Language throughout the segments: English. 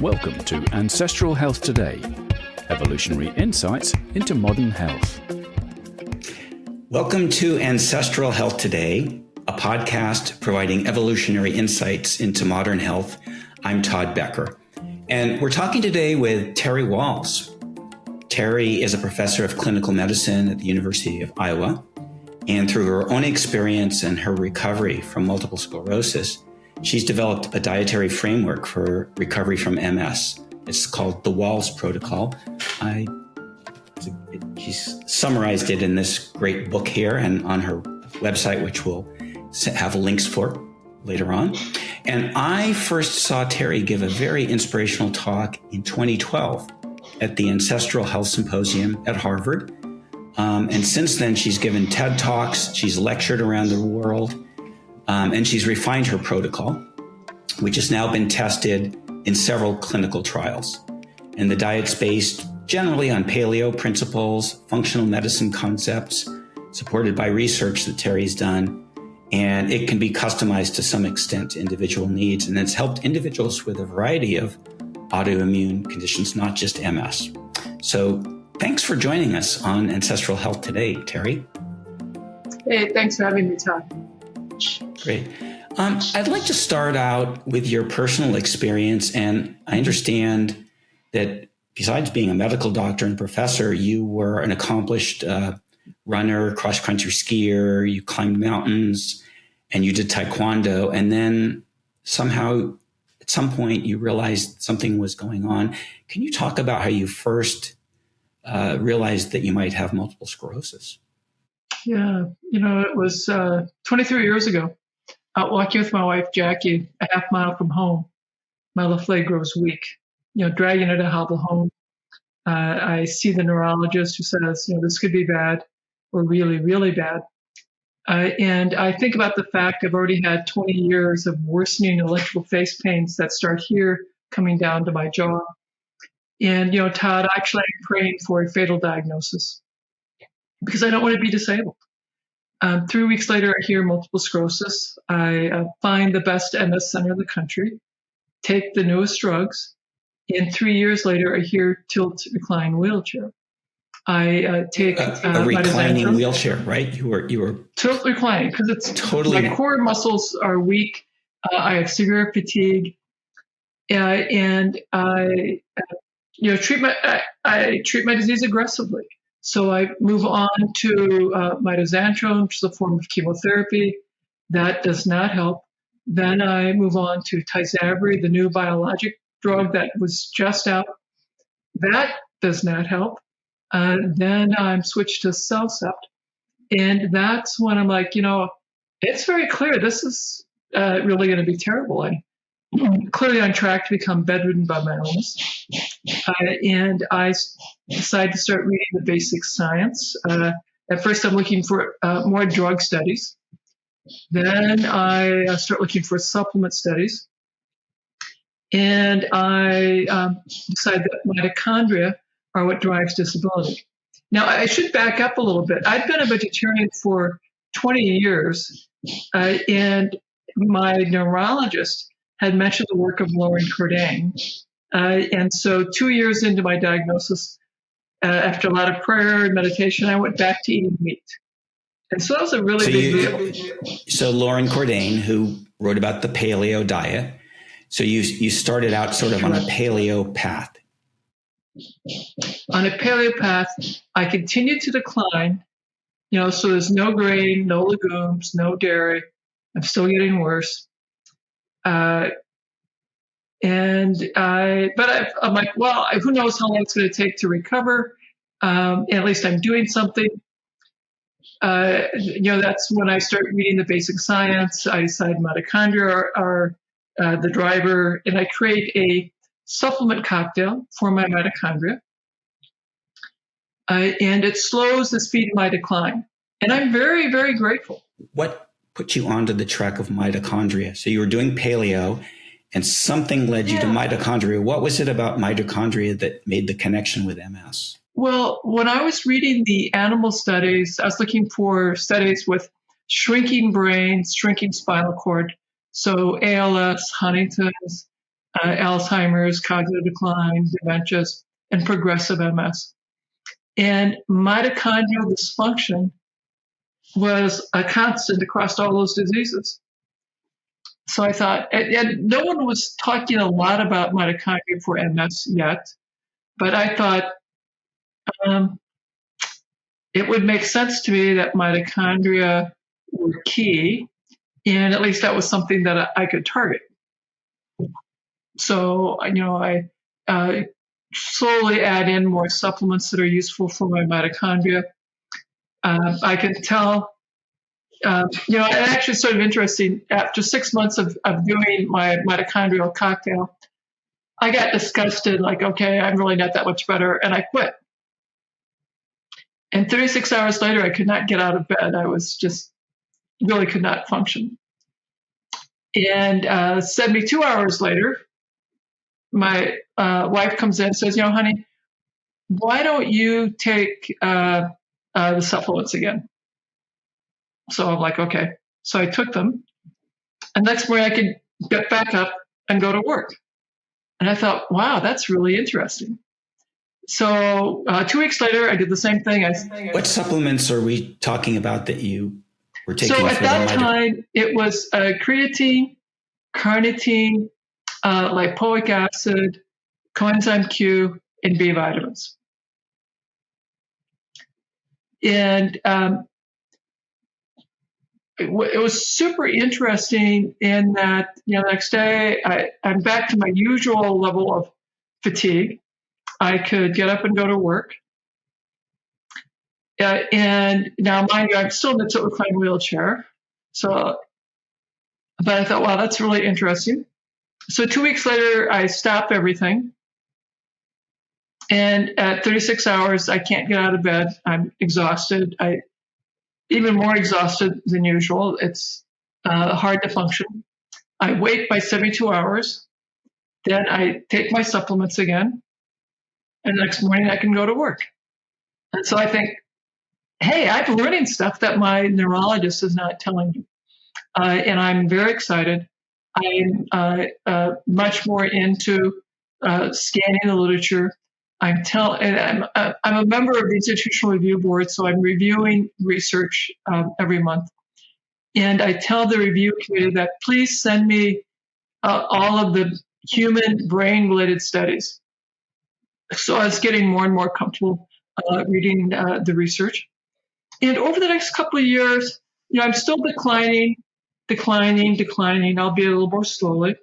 Welcome to Ancestral Health Today, evolutionary insights into modern health. Welcome to Ancestral Health Today, a podcast providing evolutionary insights into modern health. I'm Todd Becker, and we're talking today with Terry Wahls. Terry is a professor of clinical medicine at the University of Iowa, and through her own experience and her recovery from multiple sclerosis, she's developed a dietary framework for recovery from MS. It's called the Wahls Protocol. She's summarized it in this great book here and on her website, which we'll have links for later on. And I first saw Terry give a very inspirational talk in 2012 at the Ancestral Health Symposium at Harvard. And since then, she's given TED Talks, she's lectured around the world, and she's refined her protocol, which has now been tested in several clinical trials. And the diet's based generally on Paleo Principles, functional medicine concepts, supported by research that Terry's done. And it can be customized to some extent to individual needs. And it's helped individuals with a variety of autoimmune conditions, not just MS. So thanks for joining us on Ancestral Health Today, Terry. Hey, thanks for having me, Todd. Great. I'd like to start out with your personal experience. And I understand that besides being a medical doctor and professor, you were an accomplished runner, cross-country skier, you climbed mountains, and you did taekwondo. And then somehow, at some point, you realized something was going on. Can you talk about how you first realized that you might have multiple sclerosis? Yeah, it was 23 years ago. Out walking with my wife, Jackie, a half mile from home. My left leg grows weak, dragging it a hobble home. I see the neurologist who says, this could be bad or really, really bad. And I think about the fact I've already had 20 years of worsening electrical face pains that start here coming down to my jaw. And, Todd, actually I'm praying for a fatal diagnosis because I don't want to be disabled. 3 weeks later, I hear multiple sclerosis. I find the best MS center in the country, take the newest drugs, and 3 years later, I hear tilt recline wheelchair. I take a reclining wheelchair, right? You were tilt reclining because it's totally my core muscles are weak. I have severe fatigue, and I treat my disease aggressively. So I move on to mitochondria, which is a form of chemotherapy. That does not help. Then I move on to Dietary, the new biologic drug that was just out. That does not help. Then I'm switched to Cellcept. And that's when I'm like, it's very clear this is really going to be terrible. I'm clearly on track to become bedridden by my illness. And I decided to start reading the basic science. At first, I'm looking for more drug studies. Then I start looking for supplement studies. And I decide that mitochondria are what drives disability. Now, I should back up a little bit. I've been a vegetarian for 20 years, and my neurologist had mentioned the work of Lauren Cordain. And so 2 years into my diagnosis, after a lot of prayer and meditation, I went back to eating meat. And so that was a really big deal. So Lauren Cordain, who wrote about the paleo diet, so you started out sort of on a paleo path. On a paleo path, I continued to decline, so there's no grain, no legumes, no dairy. I'm still getting worse. I'm like, well, who knows how long it's going to take to recover. At least I'm doing something. That's when I start reading the basic science. I decide mitochondria are the driver, and I create a supplement cocktail for my mitochondria. And it slows the speed of my decline. And I'm very, very grateful. What put you onto the track of mitochondria? So you were doing paleo and something led you to mitochondria. What was it about mitochondria that made the connection with MS? Well, when I was reading the animal studies, I was looking for studies with shrinking brains, shrinking spinal cord. So ALS, Huntington's, Alzheimer's, cognitive decline, dementias, and progressive MS. And mitochondrial dysfunction was a constant across all those diseases. So I thought, and no one was talking a lot about mitochondria for MS yet, but I thought it would make sense to me that mitochondria were key, and at least that was something that I could target. So, I slowly add in more supplements that are useful for my mitochondria. I can tell, actually sort of interesting, after 6 months of doing my mitochondrial cocktail, I got disgusted, like, okay, I'm really not that much better, and I quit. And 36 hours later, I could not get out of bed. I was just really could not function. And 72 hours later, my wife comes in and says, honey, why don't you take the supplements again? So I'm like, okay. So I took them. And next morning I could get back up and go to work. And I thought, wow, that's really interesting. So 2 weeks later, I did the same thing. What supplements are we talking about that you were taking? So at that time, it was creatine, carnitine, lipoic acid, coenzyme Q, and B vitamins. And it was super interesting in that, the next day I'm back to my usual level of fatigue. I could get up and go to work. And now, mind you, I'm still in the tilt recline wheelchair. So, but I thought, wow, that's really interesting. So 2 weeks later, I stopped everything. And at 36 hours, I can't get out of bed. I'm exhausted. Even more exhausted than usual. It's hard to function. I wait by 72 hours. Then I take my supplements again. And the next morning I can go to work. And so I think, hey, I'm learning stuff that my neurologist is not telling me. And I'm very excited. I'm much more into scanning the literature. I'm a member of the Institutional Review Board, so I'm reviewing research every month. And I tell the review committee that please send me all of the human brain-related studies. So I was getting more and more comfortable reading the research. And over the next couple of years, I'm still declining, albeit a little more slowly.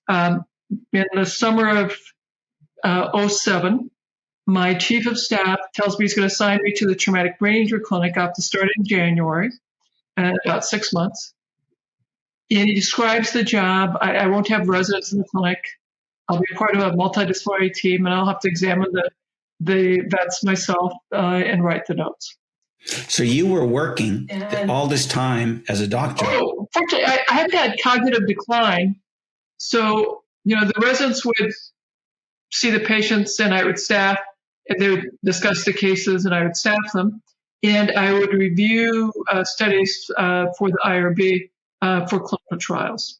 In the summer of 2007, my chief of staff tells me he's going to assign me to the traumatic brain injury clinic. I have to start in January, about 6 months. And he describes the job. I won't have residents in the clinic. I'll be part of a multidisciplinary team, and I'll have to examine the vets myself and write the notes. So you were working all this time as a doctor. Oh, fortunately, I had had cognitive decline. So, the residents would see the patients, and I would staff, and they would discuss the cases, and I would staff them. And I would review studies for the IRB for clinical trials.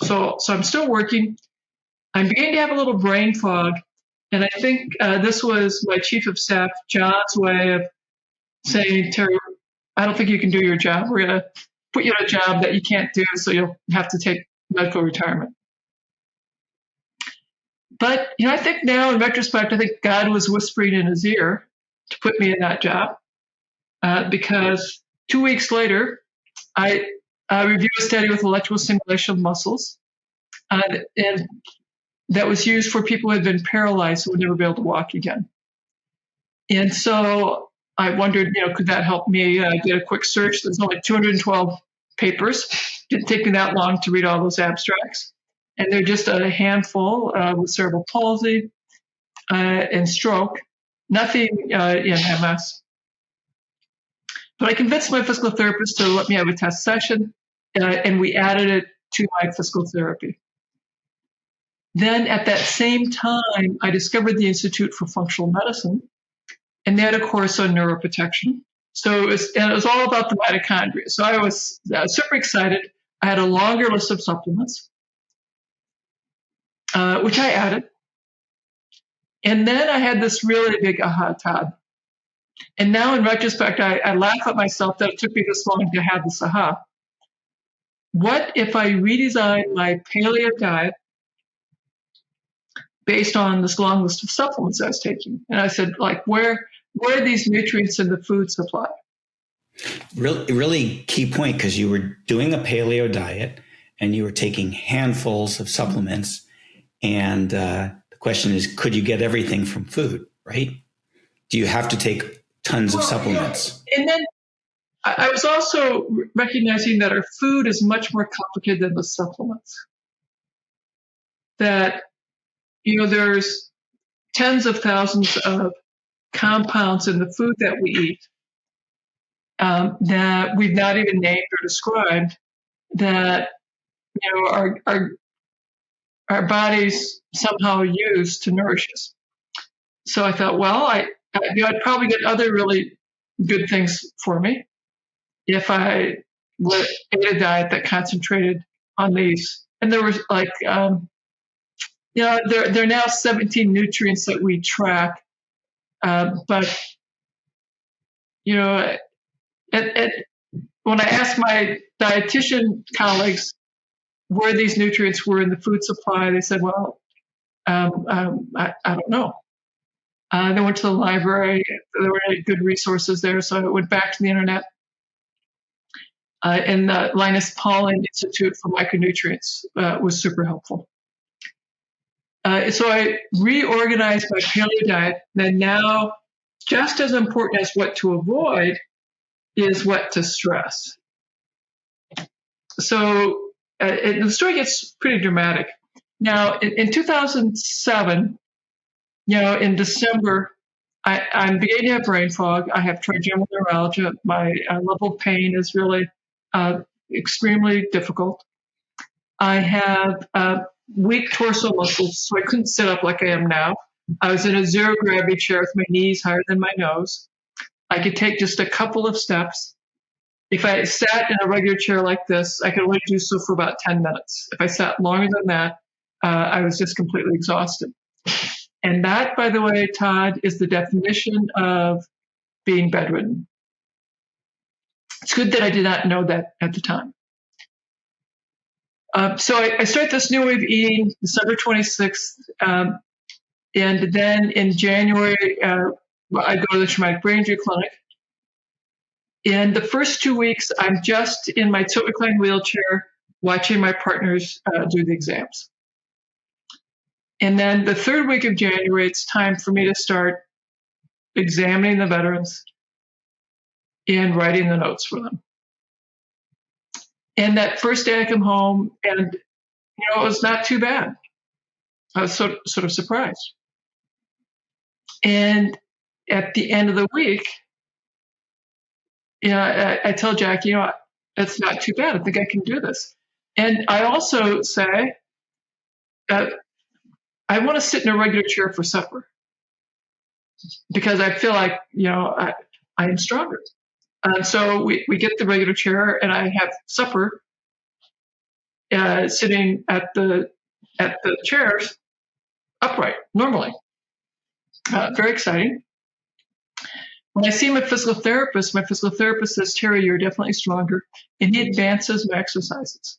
So I'm still working. I'm beginning to have a little brain fog. And I think this was my chief of staff, John's way of saying, Terry, I don't think you can do your job. We're going to put you in a job that you can't do, so you'll have to take medical retirement. But, I think now in retrospect, I think God was whispering in his ear to put me in that job because 2 weeks later, I reviewed a study with electrical stimulation of muscles. And that was used for people who had been paralyzed who would never be able to walk again. And so I wondered, could that help me? I did a quick search. There's only 212 papers. Didn't take me that long to read all those abstracts. And they're just a handful with cerebral palsy and stroke, nothing in MS. But I convinced my physical therapist to let me have a test session, and we added it to my physical therapy. Then at that same time, I discovered the Institute for Functional Medicine, and they had a course on neuroprotection. So it was all about the mitochondria. So I was super excited. I had a longer list of supplements. which I added. And then I had this really big aha, Todd. And now in retrospect, I laugh at myself that it took me this long to have this aha. What if I redesign my paleo diet based on this long list of supplements I was taking? And I said, like, where are these nutrients in the food supply? Really key point, because you were doing a paleo diet and you were taking handfuls of supplements. And the question is, could you get everything from food, right? Do you have to take tons of supplements? Yeah. And then I was also recognizing that our food is much more complicated than the supplements. That, there's tens of thousands of compounds in the food that we eat that we've not even named or described, that our bodies somehow use to nourish us. So I thought, well, I'd probably get other really good things for me if I ate a diet that concentrated on these. And there was like, there are now 17 nutrients that we track, but when I asked my dietitian colleagues where these nutrients were in the food supply, they said, well, I don't know. They went to the library. There were good resources there, so I went back to the internet. And the Linus Pauling Institute for Micronutrients was super helpful. So I reorganized my paleo diet. And now, just as important as what to avoid is what to stress. So the story gets pretty dramatic. Now, in 2007, in December, I'm beginning to have brain fog. I have trigeminal neuralgia. My level of pain is really extremely difficult. I have weak torso muscles, so I couldn't sit up like I am now. I was in a zero gravity chair with my knees higher than my nose. I could take just a couple of steps. If I sat in a regular chair like this, I could only do so for about 10 minutes. If I sat longer than that, I was just completely exhausted. And that, by the way, Todd, is the definition of being bedridden. It's good that I did not know that at the time. So I start this new way of eating December 26th. And then in January, I go to the traumatic brain injury clinic. In the first 2 weeks, I'm just in my tilt recline wheelchair watching my partners do the exams. And then the third week of January, it's time for me to start examining the veterans and writing the notes for them. And that first day I come home, and it was not too bad. I was sort of surprised. And at the end of the week, I tell Jack, it's not too bad. I think I can do this. And I also say, I want to sit in a regular chair for supper because I feel like, I am stronger. So we get the regular chair, and I have supper sitting at the chairs upright normally. Very exciting. When I see my physical therapist says, Terry, you're definitely stronger. And he advances my exercises.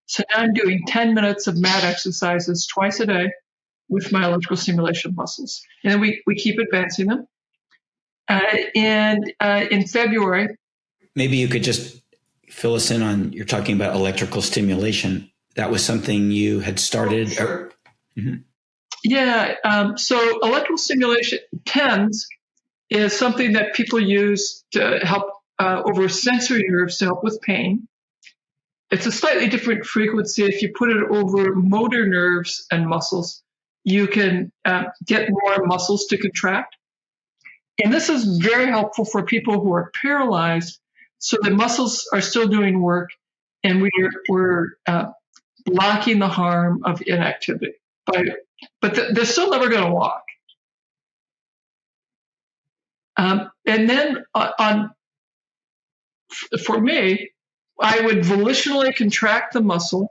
So now I'm doing 10 minutes of mat exercises twice a day with my electrical stimulation muscles. And then we keep advancing them. And in February. Maybe you could just fill us in on, you're talking about electrical stimulation. That was something you had started. Sure. Mm-hmm. Yeah. So electrical stimulation, TENS, is something that people use to help over sensory nerves to help with pain. It's a slightly different frequency. If you put it over motor nerves and muscles, you can get more muscles to contract. And this is very helpful for people who are paralyzed, so the muscles are still doing work, and we're blocking the harm of inactivity. But they're still never going to walk. And then for me, I would volitionally contract the muscle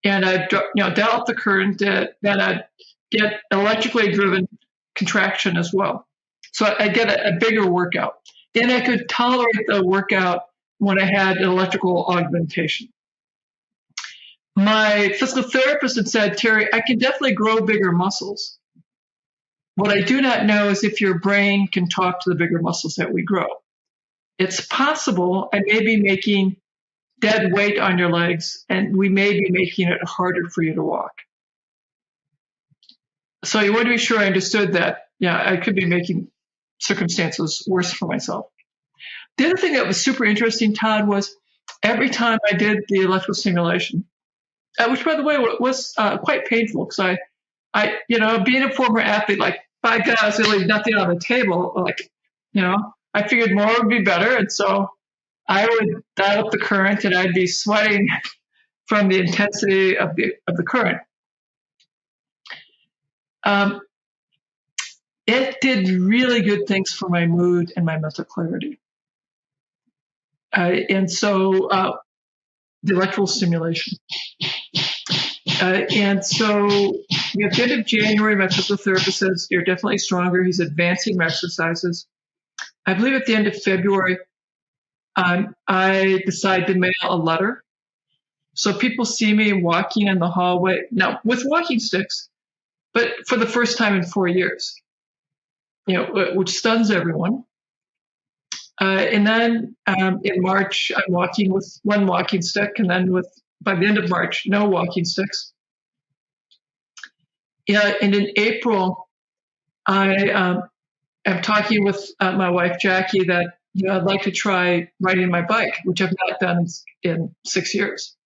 and I'd dial up the current, then I'd get electrically driven contraction as well. So I get a bigger workout. And I could tolerate the workout when I had an electrical augmentation. My physical therapist had said, Terry, I can definitely grow bigger muscles. What I do not know is if your brain can talk to the bigger muscles that we grow. It's possible I may be making dead weight on your legs, and we may be making it harder for you to walk. So you want to be sure I understood that, yeah, I could be making circumstances worse for myself. The other thing that was super interesting, Todd, was every time I did the electrical stimulation, which, by the way, was quite painful because I, being a former athlete, like, by God, I was going to leave nothing on the table. Like, I figured more would be better. And so I would dial up the current and I'd be sweating from the intensity of the current. It did really good things for my mood and my mental clarity. And so the electrical stimulation. And so at the end of January, my physical therapist says, you're definitely stronger. He's advancing my exercises. I believe at the end of February, I decided to mail a letter. So people see me walking in the hallway, now with walking sticks, but for the first time in 4 years, which stuns everyone. And then in March, I'm walking with one walking stick, and then by the end of March, no walking sticks. And in April, I am talking with my wife, Jackie, that I'd like to try riding my bike, which I've not done in 6 years.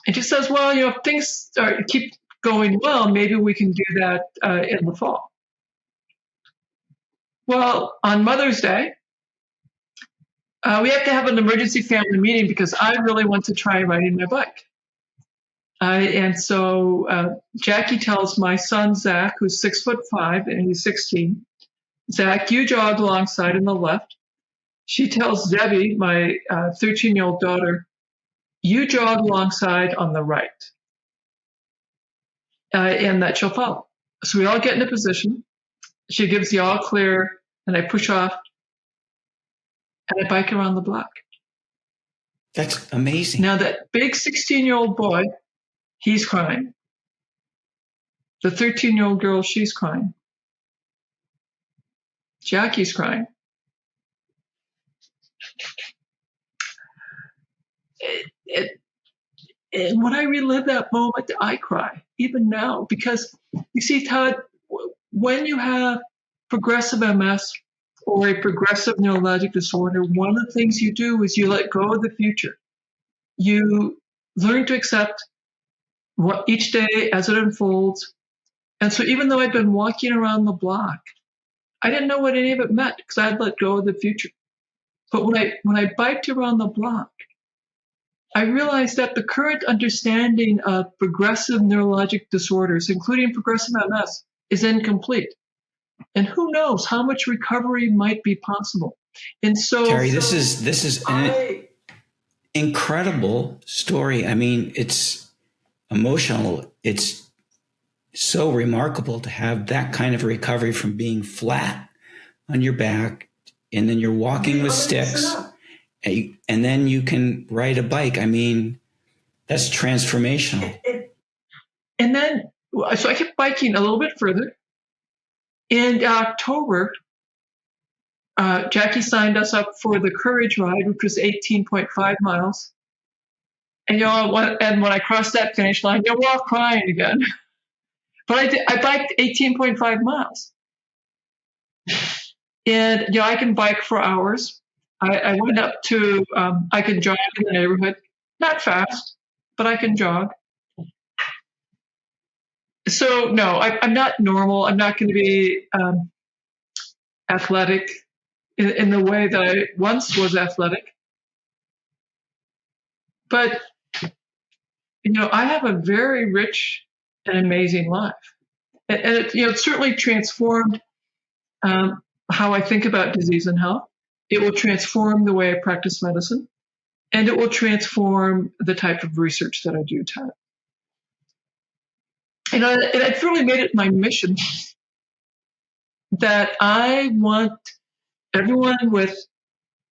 And she says, well, if things keep going well, maybe we can do that in the fall. Well, on Mother's Day, we have to have an emergency family meeting because I really want to try riding my bike. And so Jackie tells my son, Zach, who's 6'5" and he's 16, Zach, you jog alongside on the left. She tells Debbie, my 13-year-old daughter, you jog alongside on the right. And that she'll follow. So we all get in a position. She gives the all clear, and I push off, and I bike around the block. That's amazing. Now that big 16-year-old boy, he's crying. The 13-year-old girl, she's crying. Jackie's crying. And when I relive that moment, I cry, even now, because you see, Todd, when you have progressive MS or a progressive neurologic disorder, one of the things you do is you let go of the future. You learn to accept each day as it unfolds. And so even though I'd been walking around the block, I didn't know what any of it meant because I'd let go of the future. But when I biked around the block, I realized that the current understanding of progressive neurologic disorders, including progressive MS, is incomplete. And who knows how much recovery might be possible. And so, Terry, this is an incredible story. I mean, it's emotional. It's so remarkable to have that kind of recovery from being flat on your back, and then you're walking with sticks, and then you can ride a bike. I mean, that's transformational. And then, so I kept biking a little bit further. In October, Jackie signed us up for the Courage Ride, which was 18.5 miles. And when I crossed that finish line, we're all crying again. But I biked 18.5 miles. And I can bike for hours. I went up to, I can jog in the neighborhood, not fast, but I can jog. So no, I'm not normal. I'm not going to be athletic in the way that I once was athletic. But, I have a very rich and amazing life. And it certainly transformed how I think about disease and health. It will transform the way I practice medicine. And it will transform the type of research that I do, Todd. and I've really made it my mission that I want everyone with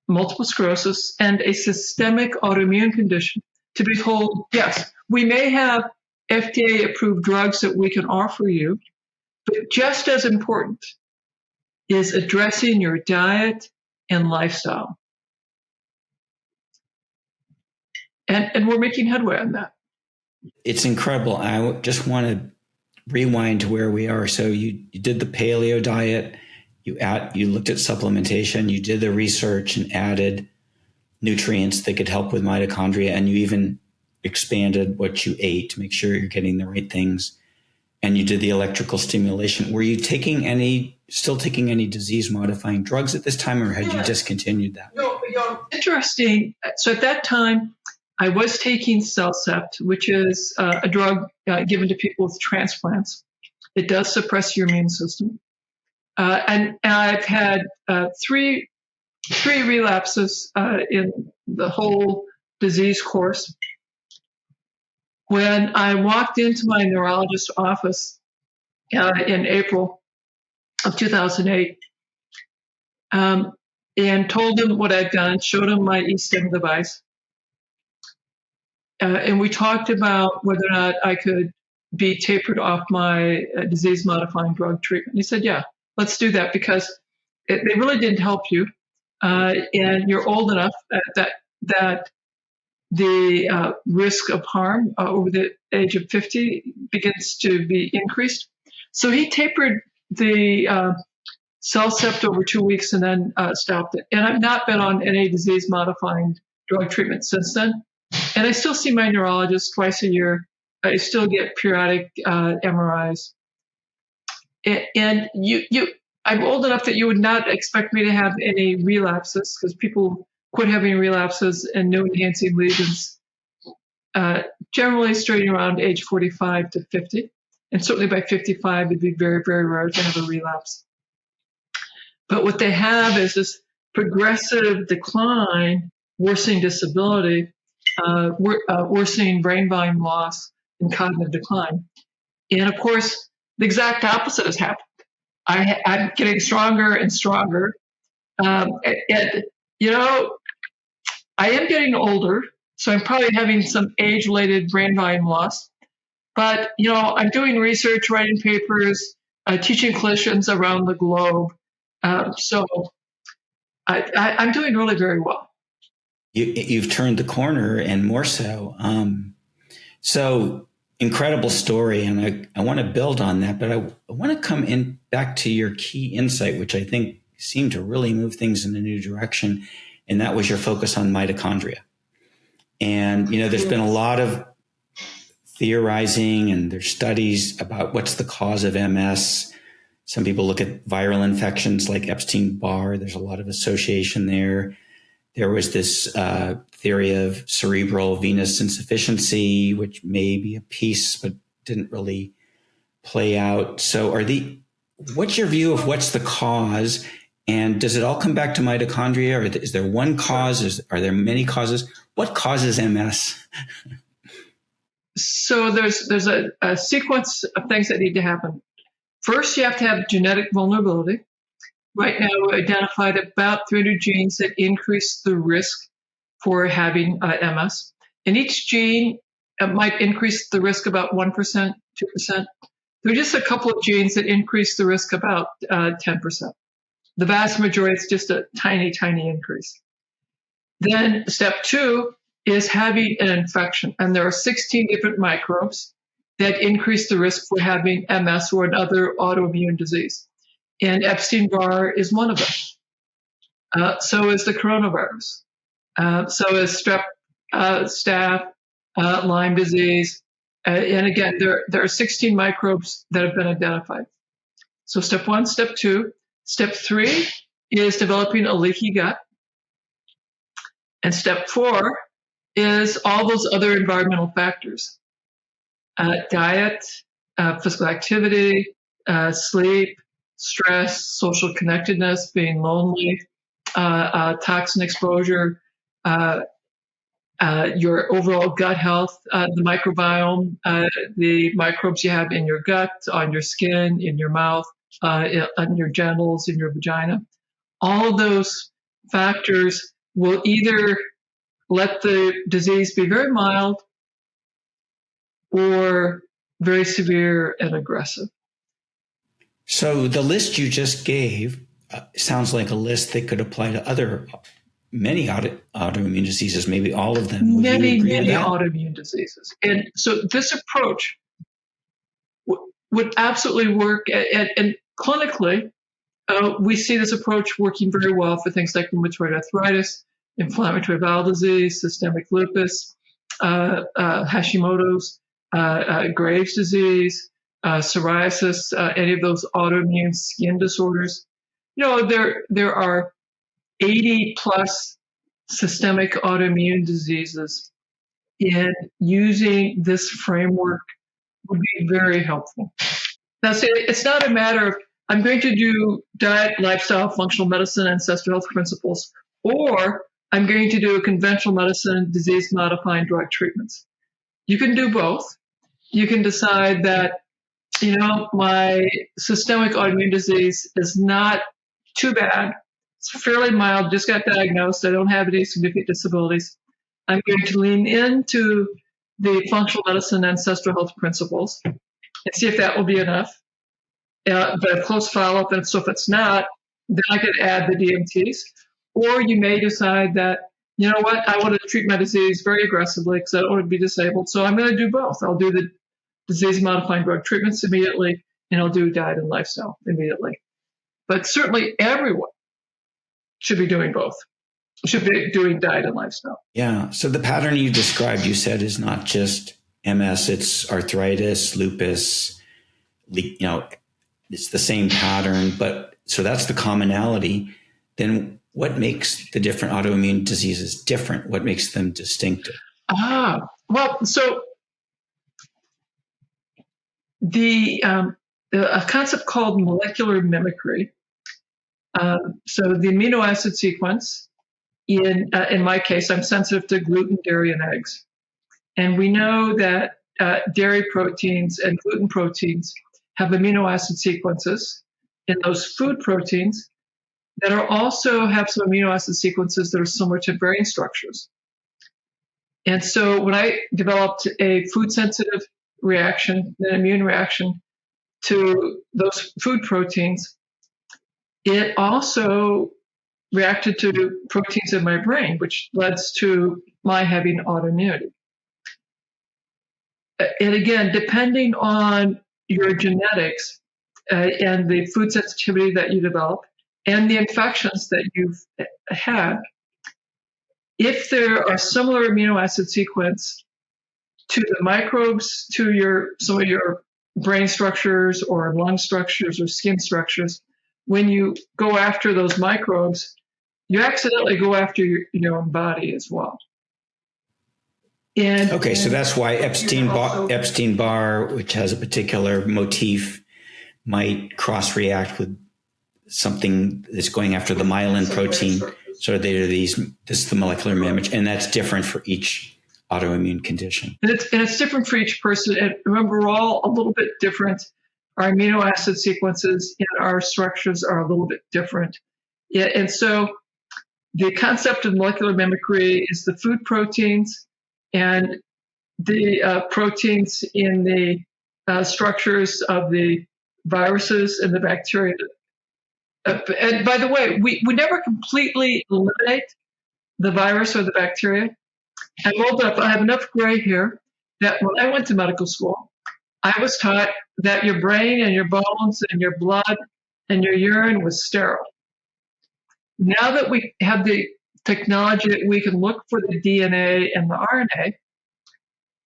multiple sclerosis and a systemic autoimmune condition to be told, yes, we may have FDA-approved drugs that we can offer you, but just as important is addressing your diet and lifestyle. And we're making headway on that. It's incredible. I just want to rewind to where we are. So you did the paleo diet, you looked at supplementation, you did the research and added nutrients that could help with mitochondria, and you even expanded what you ate to make sure you're getting the right things. And you did the electrical stimulation. Were you still taking any disease modifying drugs at this time, or had you discontinued that? No, interesting. So at that time, I was taking Cellcept, which is a drug given to people with transplants. It does suppress your immune system. And I've had three relapses in the whole disease course. When I walked into my neurologist's office in April of 2008 and told him what I'd done, showed him my eStim device, and we talked about whether or not I could be tapered off my disease-modifying drug treatment. He said, yeah, let's do that because they really didn't help you. And you're old enough that the risk of harm over the age of 50 begins to be increased. So he tapered the Cellcept over 2 weeks and then stopped it. And I've not been on any disease-modifying drug treatment since then. And I still see my neurologist twice a year. I still get periodic MRIs. And I'm old enough that you would not expect me to have any relapses because people quit having relapses and new enhancing lesions generally starting around age 45 to 50. And certainly by 55, it'd be very, very rare to have a relapse. But what they have is this progressive decline, worsening disability, worsening brain volume loss, and cognitive decline. And of course, the exact opposite has happened. I'm getting stronger and stronger. And, I am getting older, so I'm probably having some age-related brain volume loss. But, I'm doing research, writing papers, teaching clinicians around the globe. So I'm doing really very well. You've turned the corner, and more so. So incredible story, and I want to build on that, but I want to come in back to your key insight, which I think seemed to really move things in a new direction, and that was your focus on mitochondria. And, there's been a lot of theorizing, and there's studies about what's the cause of MS. Some people look at viral infections like Epstein-Barr. There's a lot of association there. There was this theory of cerebral venous insufficiency, which may be a piece, but didn't really play out. So what's your view of what's the cause? And does it all come back to mitochondria? Or is there one cause? Are there many causes? What causes MS? So there's a sequence of things that need to happen. First, you have to have genetic vulnerability. Right now, we identified about 300 genes that increase the risk for having MS. And each gene might increase the risk about 1%, 2%. There are just a couple of genes that increase the risk about 10%. The vast majority is just a tiny, tiny increase. Then step 2 is having an infection. And there are 16 different microbes that increase the risk for having MS or another autoimmune disease. And Epstein-Barr is one of them. So is the coronavirus. So is strep, staph, Lyme disease. And again, there are 16 microbes that have been identified. So step 1, step 2. Step 3 is developing a leaky gut. And step 4 is all those other environmental factors. Diet, physical activity, sleep, stress, social connectedness, being lonely, toxin exposure, your overall gut health, the microbiome, the microbes you have in your gut, on your skin, in your mouth, on your genitals, in your vagina. All of those factors will either let the disease be very mild or very severe and aggressive. So the list you just gave sounds like a list that could apply to many autoimmune diseases, maybe all of them. Many autoimmune diseases. And so this approach would absolutely work. And clinically, we see this approach working very well for things like rheumatoid arthritis, inflammatory bowel disease, systemic lupus, Hashimoto's, Graves' disease, psoriasis, any of those autoimmune skin disorders. There are 80 plus systemic autoimmune diseases, and using this framework would be very helpful. Now, it's not a matter of I'm going to do diet, lifestyle, functional medicine, ancestral health principles, or I'm going to do conventional medicine, disease-modifying drug treatments. You can do both. You can decide that, my systemic autoimmune disease is not too bad. It's fairly mild, just got diagnosed. I don't have any significant disabilities. I'm going to lean into the functional medicine, ancestral health principles and see if that will be enough. But a close follow-up, and so if it's not, then I could add the DMTs. Or you may decide that, I want to treat my disease very aggressively because I don't want to be disabled. So I'm going to do both. I'll do the disease-modifying drug treatments immediately, and I'll do diet and lifestyle immediately. But certainly everyone should be doing both. Should be doing diet and lifestyle. Yeah. So the pattern you described, you said, is not just MS, it's arthritis, lupus, it's the same pattern, but so that's the commonality. Then what makes the different autoimmune diseases different? What makes them distinctive? Well, so a concept called molecular mimicry. So the amino acid sequence, in my case, I'm sensitive to gluten, dairy, and eggs. And we know that dairy proteins and gluten proteins have amino acid sequences in those food proteins that are also have some amino acid sequences that are similar to brain structures. And so when I developed a food-sensitive reaction, an immune reaction to those food proteins, it also reacted to proteins in my brain, which led to my having autoimmunity. And again, depending on your genetics and the food sensitivity that you develop and the infections that you've had, if there are similar amino acid sequence to the microbes, to some of your brain structures or lung structures or skin structures, when you go after those microbes, you accidentally go after your own body as well. So that's why Epstein-Barr, which has a particular motif, might cross-react with something that's going after the myelin protein. So this is the molecular mimicry, and that's different for each autoimmune condition. And it's different for each person. And remember, we're all a little bit different. Our amino acid sequences and our structures are a little bit different. Yeah, and so the concept of molecular mimicry is the food proteins and the proteins in the structures of the viruses and the bacteria. And by the way, we never completely eliminate the virus or the bacteria. I'm old enough, I have enough gray hair that when I went to medical school, I was taught that your brain and your bones and your blood and your urine was sterile. Now that we have the technology that we can look for the DNA and the RNA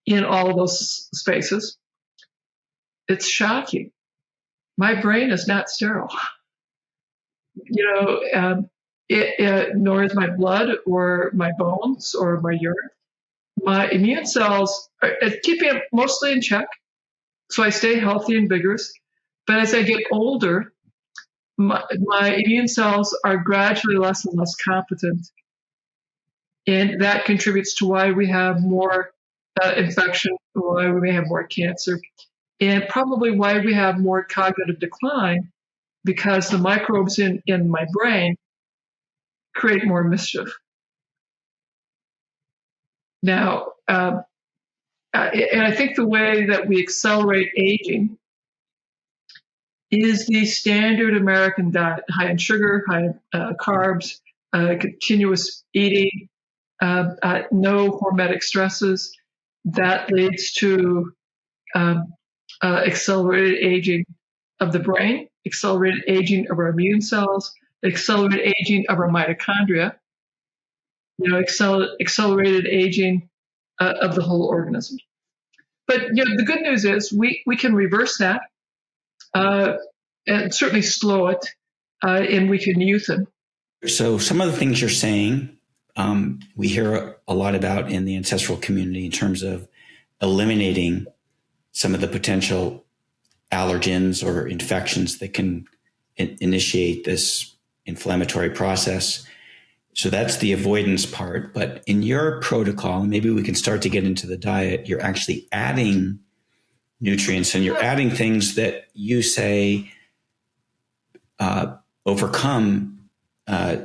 in all of those spaces, it's shocking. My brain is not sterile. Nor is my blood or my bones or my urine. My immune cells are keeping it mostly in check, so I stay healthy and vigorous. But as I get older, my immune cells are gradually less and less competent And that contributes to why we have more infection, why we may have more cancer, and probably why we have more cognitive decline, because the microbes in my brain create more mischief. Now, and I think the way that we accelerate aging is the standard American diet: high in sugar, high in carbs, continuous eating, no hormetic stresses. That leads to accelerated aging of the brain, accelerated aging of our immune cells, accelerated aging of our mitochondria, accelerated aging of the whole organism. But the good news is we can reverse that and certainly slow it, and we can youth it. So some of the things you're saying, we hear a lot about in the ancestral community in terms of eliminating some of the potential allergens or infections that can initiate this inflammatory process. So that's the avoidance part. But in your protocol, maybe we can start to get into the diet. You're actually adding nutrients, and you're adding things that you say overcome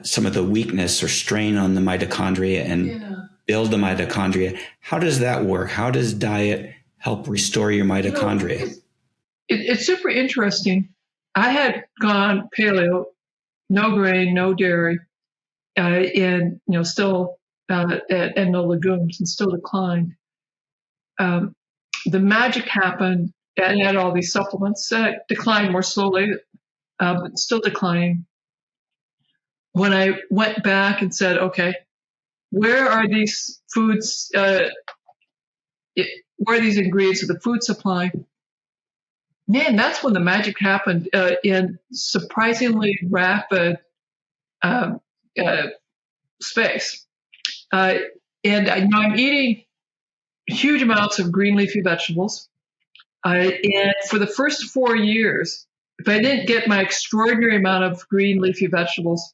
some of the weakness or strain on the mitochondria and build the mitochondria. How does that work? How does diet help restore your mitochondria? It's super interesting. I had gone paleo, no grain, no dairy, and still and no legumes, and still declined. The magic happened, and I had all these supplements that declined more slowly, but still declining. When I went back and said, okay, where are these foods? Where are these ingredients of the food supply? Man, that's when the magic happened in surprisingly rapid space. And I'm eating huge amounts of green leafy vegetables. And for the first 4 years, if I didn't get my extraordinary amount of green leafy vegetables,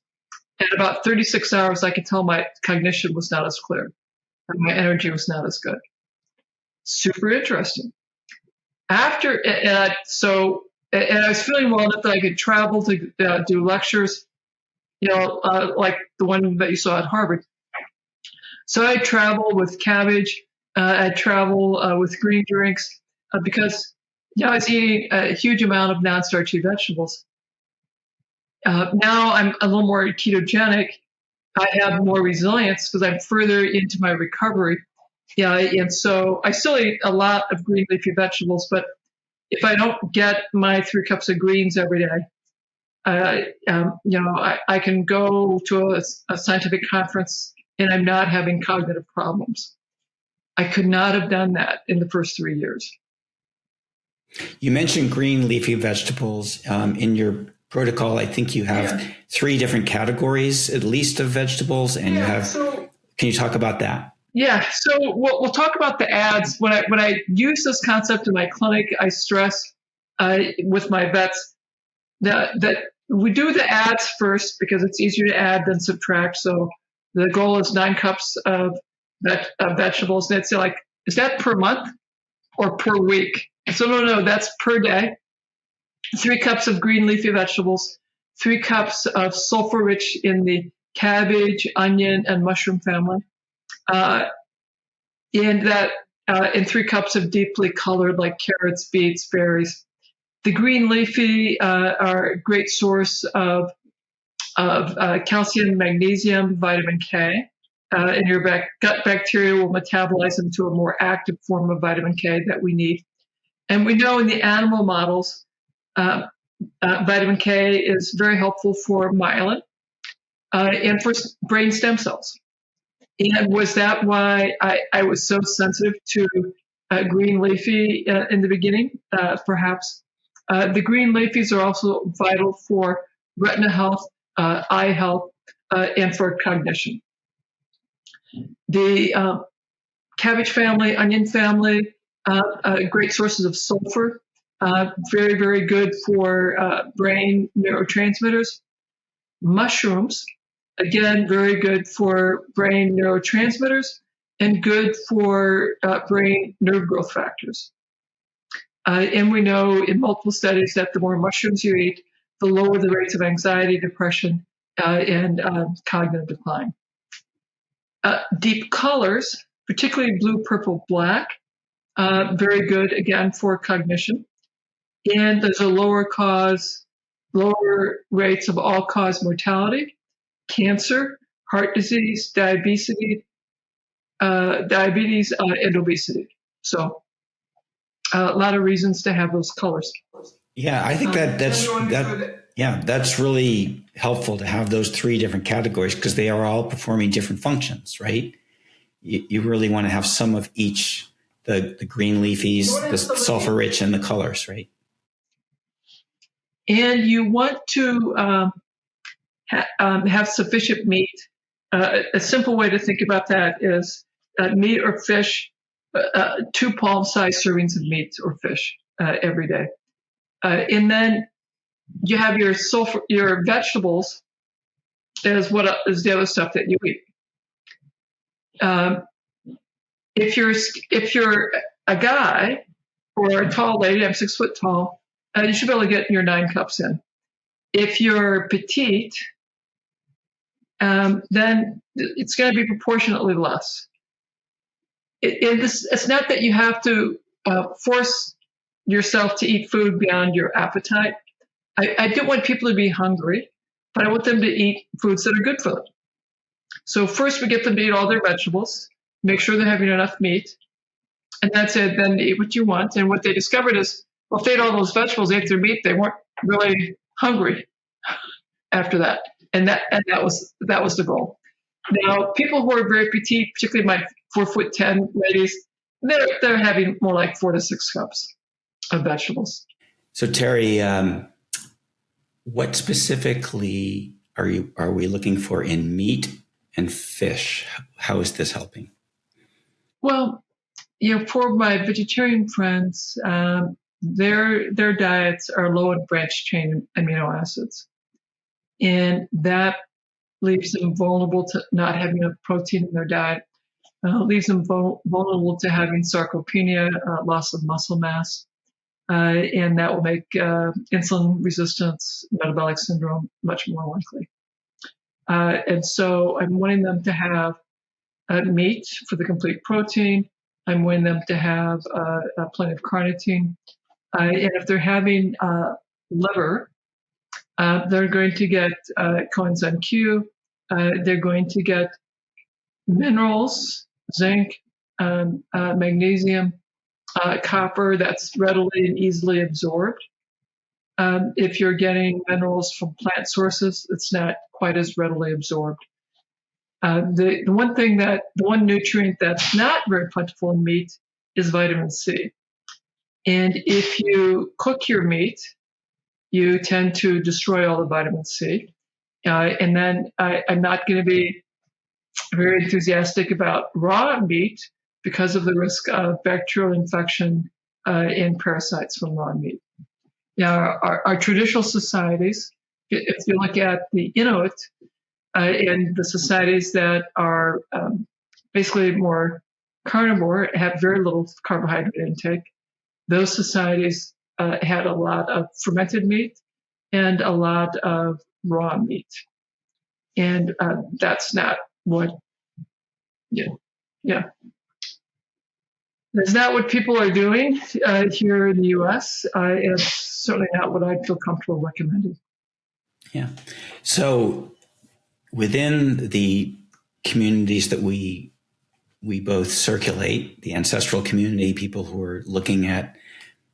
at about 36 hours, I could tell my cognition was not as clear and my energy was not as good. Super interesting. After, and I was feeling well enough that I could travel to do lectures, like the one that you saw at Harvard. So I travel with cabbage. I travel with green drinks because I was eating a huge amount of non-starchy vegetables. Now I'm a little more ketogenic. I have more resilience because I'm further into my recovery. And so I still eat a lot of green leafy vegetables, but if I don't get my 3 cups of greens every day, I can go to a scientific conference and I'm not having cognitive problems. I could not have done that in the first 3 years. You mentioned green leafy vegetables in your protocol. I think you have 3 different categories, at least, of vegetables, and can you talk about that? Yeah, so we'll talk about the ads. When I use this concept in my clinic, I stress with my vets that we do the ads first because it's easier to add than subtract. So the goal is 9 cups of vegetables. And it's like, is that per month or per week? So no, that's per day. 3 cups of green leafy vegetables, 3 cups of sulfur-rich in the cabbage, onion, and mushroom family. And 3 cups of deeply colored like carrots, beets, berries. The green leafy are a great source of calcium, magnesium, vitamin K. And your gut bacteria will metabolize them to a more active form of vitamin K that we need. And we know in the animal models, vitamin K is very helpful for myelin and for brain stem cells. And was that why I was so sensitive to green leafy in the beginning? Perhaps. The green leafies are also vital for retina health, eye health, and for cognition. The cabbage family, onion family, great sources of sulfur, very, very good for brain neurotransmitters. Mushrooms Again, very good for brain neurotransmitters and good for brain nerve growth factors. And we know in multiple studies that the more mushrooms you eat, the lower the rates of anxiety, depression, and cognitive decline. Deep colors, particularly blue, purple, black, very good, again, for cognition. And there's a lower rates of all-cause mortality, cancer, heart disease, diabetes, and obesity. So a lot of reasons to have those colors. Yeah, I think that's really helpful to have those three different categories because they are all performing different functions, right? You really want to have some of each, the green leafies, the sulfur-rich, and the colors, right? And you want to have sufficient meat. A simple way to think about that is meat or fish, 2 palm-sized servings of meat or fish every day. And then you have your vegetables is the other stuff that you eat. If you're a guy or a tall lady, I'm 6 foot tall, you should be able to get your 9 cups in. If you're petite, then it's going to be proportionately less. It's not that you have to force yourself to eat food beyond your appetite. I don't want people to be hungry, but I want them to eat foods that are good for them. So first we get them to eat all their vegetables, make sure they're having enough meat, and that's it. Then eat what you want. And what they discovered is, well, if they ate all those vegetables, ate their meat, they weren't really hungry after that. And that was the goal. Now, people who are very petite, particularly my 4'10" ladies, they're having more like 4 to 6 cups of vegetables. So Terry, what specifically are we looking for in meat and fish? How is this helping? Well, for my vegetarian friends, their diets are low in branched chain amino acids, and that leaves them vulnerable to not having enough protein in their diet. Leaves them vulnerable to having sarcopenia, loss of muscle mass, and that will make insulin resistance, metabolic syndrome much more likely. And so I'm wanting them to have meat for the complete protein. I'm wanting them to have plenty of carnitine. And if they're having liver, they're going to get coenzyme Q. They're going to get minerals, zinc, magnesium, copper that's readily and easily absorbed. If you're getting minerals from plant sources, it's not quite as readily absorbed. The one nutrient that's not very plentiful in meat is vitamin C. And if you cook your meat, you tend to destroy all the vitamin C. And then I'm not going to be very enthusiastic about raw meat because of the risk of bacterial infection and parasites from raw meat. Now, our traditional societies, if you look at the Inuit and the societies that are basically more carnivore, have very little carbohydrate intake, those societies had a lot of fermented meat and a lot of raw meat. And that's not what, That's not what people are doing here in the U.S. It's certainly not what I'd feel comfortable recommending. Yeah. So within the communities that we both circulate, the ancestral community, people who are looking at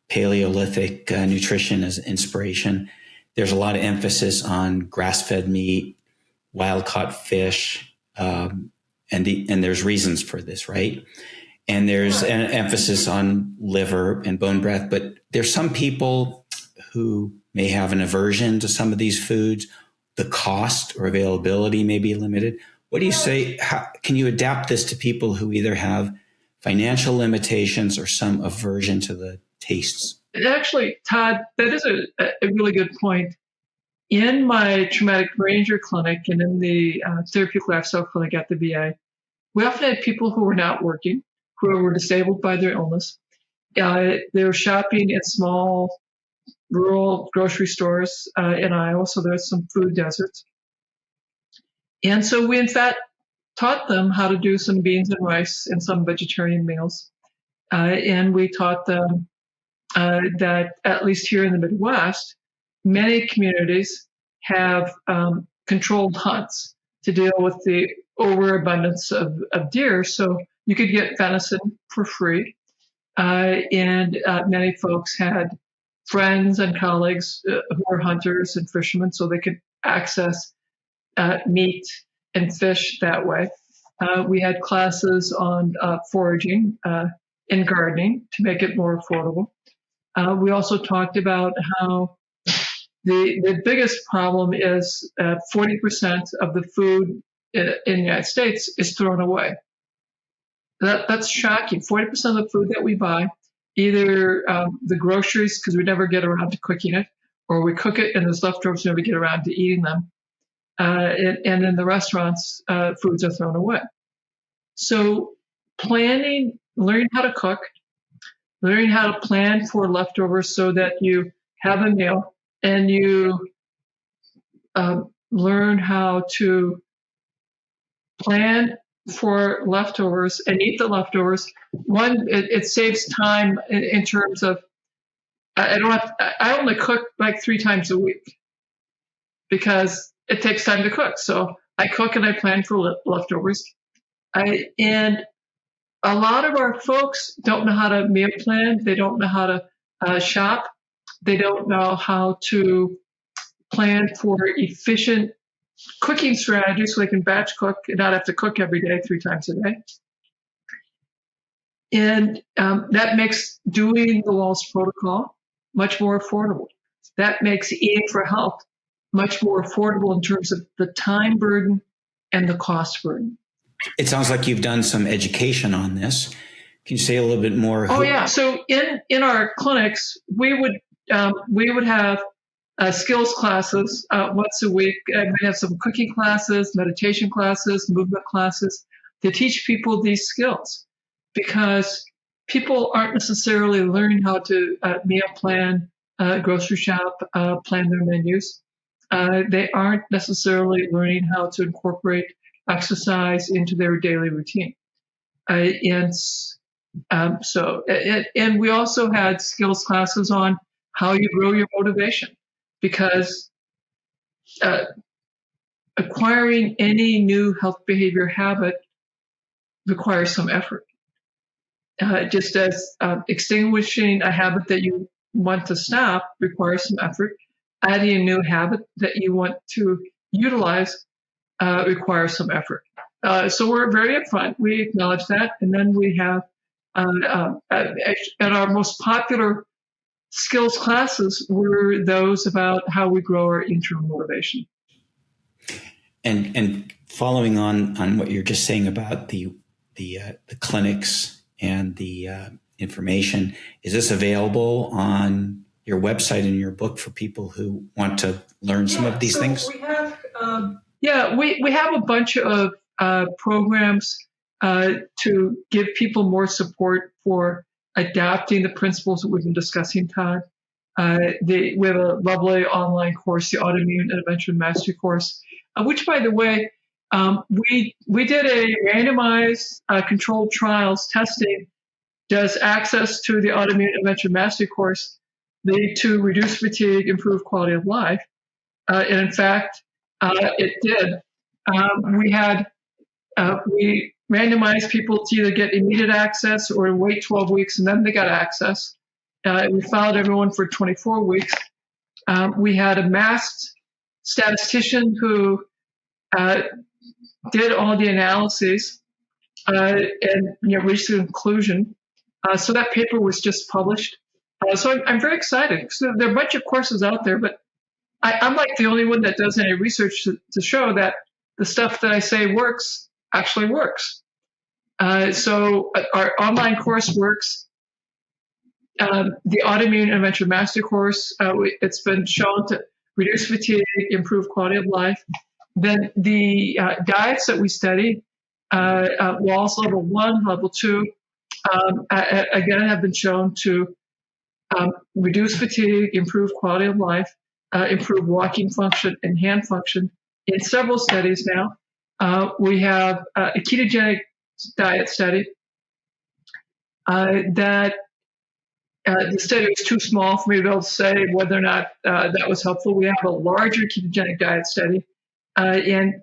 Paleolithic nutrition as inspiration, there's a lot of emphasis on grass-fed meat, wild-caught fish, and there's reasons for this, right? And there's an emphasis on liver and bone broth, but there's some people who may have an aversion to some of these foods. The cost or availability may be limited. What do you say? How can you adapt this to people who either have financial limitations or some aversion to the tastes? Actually, Todd, that is a really good point. in my traumatic brain injury clinic and in the therapeutic lifestyle clinic at the VA, we often had people who were not working, who were disabled by their illness. They were shopping in small rural grocery stores in Iowa, so there's some food deserts. And so we, in fact, taught them how to do some beans and rice and some vegetarian meals. And we taught them that, at least here in the Midwest, many communities have controlled hunts to deal with the overabundance of deer. So you could get venison for free. And many folks had friends and colleagues who were hunters and fishermen, so they could access meat and fish that way. We had classes on foraging and gardening to make it more affordable. We also talked about how the biggest problem is 40% of the food in the United States is thrown away. That's shocking. 40% of the food that we buy, either the groceries, because we never get around to cooking it, or we cook it and there's leftovers, we never get around to eating them. And in the restaurants, foods are thrown away. So planning, learning how to cook, learning how to plan for leftovers so that you have a meal, and you learn how to plan for leftovers and eat the leftovers. One, it saves time in terms of I only cook like 3 times a week because it takes time to cook. So I cook and I plan for leftovers. And a lot of our folks don't know how to meal plan. They don't know how to shop. They don't know how to plan for efficient cooking strategies so they can batch cook and not have to cook every day 3 times a day. And that makes doing the Wahls Protocol much more affordable. That makes eating for health much more affordable in terms of the time burden and the cost burden. It sounds like you've done some education on this. Can you say a little bit more? Oh, yeah. So in our clinics, we would have skills classes once a week. We have some cooking classes, meditation classes, movement classes to teach people these skills, because people aren't necessarily learning how to meal plan, grocery shop, plan their menus. They aren't necessarily learning how to incorporate exercise into their daily routine. And we also had skills classes on how you grow your motivation, because acquiring any new health behavior habit requires some effort. Just as extinguishing a habit that you want to stop requires some effort, adding a new habit that you want to utilize requires some effort. So we're very upfront. We acknowledge that. And then we have, and our most popular skills classes were those about how we grow our internal motivation. And following on what you're just saying about the clinics and the information, is this available on your website and your book for people who want to learn some of these things? We have, we have a bunch of programs to give people more support for adapting the principles that we've been discussing, Todd. We have a lovely online course, the Autoimmune Intervention Mastery course, which, by the way, we did a randomized controlled trials testing. Does access to the Autoimmune Intervention Mastery course lead to reduced fatigue, improved quality of life? And in fact, it did. We randomized people to either get immediate access or wait 12 weeks, and then they got access. We followed everyone for 24 weeks. We had a masked statistician who did all the analyses and reached the conclusion. So that paper was just published. So I'm very excited. So there are a bunch of courses out there, but I'm like the only one that does any research to show that the stuff that I say works actually works. So our online course works. The Autoimmune Intervention Master course, it's been shown to reduce fatigue, improve quality of life. Then the diets that we studied, Wahls level 1, level 2, again have been shown to reduce fatigue, improve quality of life, improve walking function and hand function. In several studies now, we have a ketogenic diet study that the study was too small for me to be able to say whether or not that was helpful. We have a larger ketogenic diet study, and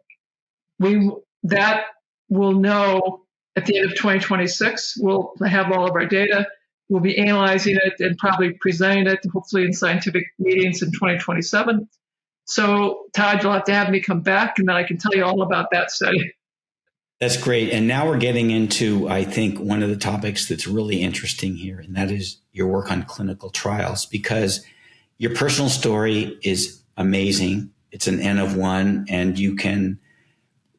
that will know at the end of 2026. We'll have all of our data. We'll be analyzing it and probably presenting it, hopefully in scientific meetings in 2027. So, Todd, you'll have to have me come back, and then I can tell you all about that study. That's great. And now we're getting into, I think, one of the topics that's really interesting here, and that is your work on clinical trials, because your personal story is amazing. It's an N of 1, and you can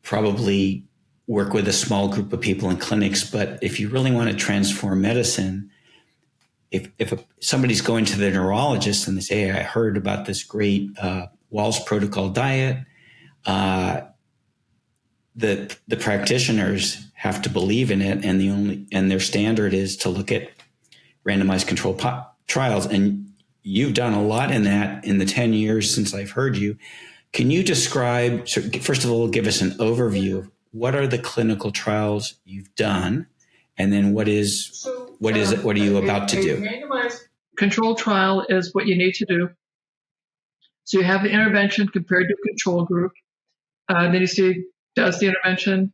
probably work with a small group of people in clinics. But if you really want to transform medicine, if somebody's going to the neurologist and they say, hey, I heard about this great Wahls Protocol diet, the practitioners have to believe in it, and their standard is to look at randomized controlled trials. And you've done a lot in that in the 10 years since I've heard you. Can you describe, so first of all, give us an overview of what are the clinical trials you've done, and then what are you about to do? Randomized controlled trial is what you need to do. So you have the intervention compared to a control group. Then you see, does the intervention,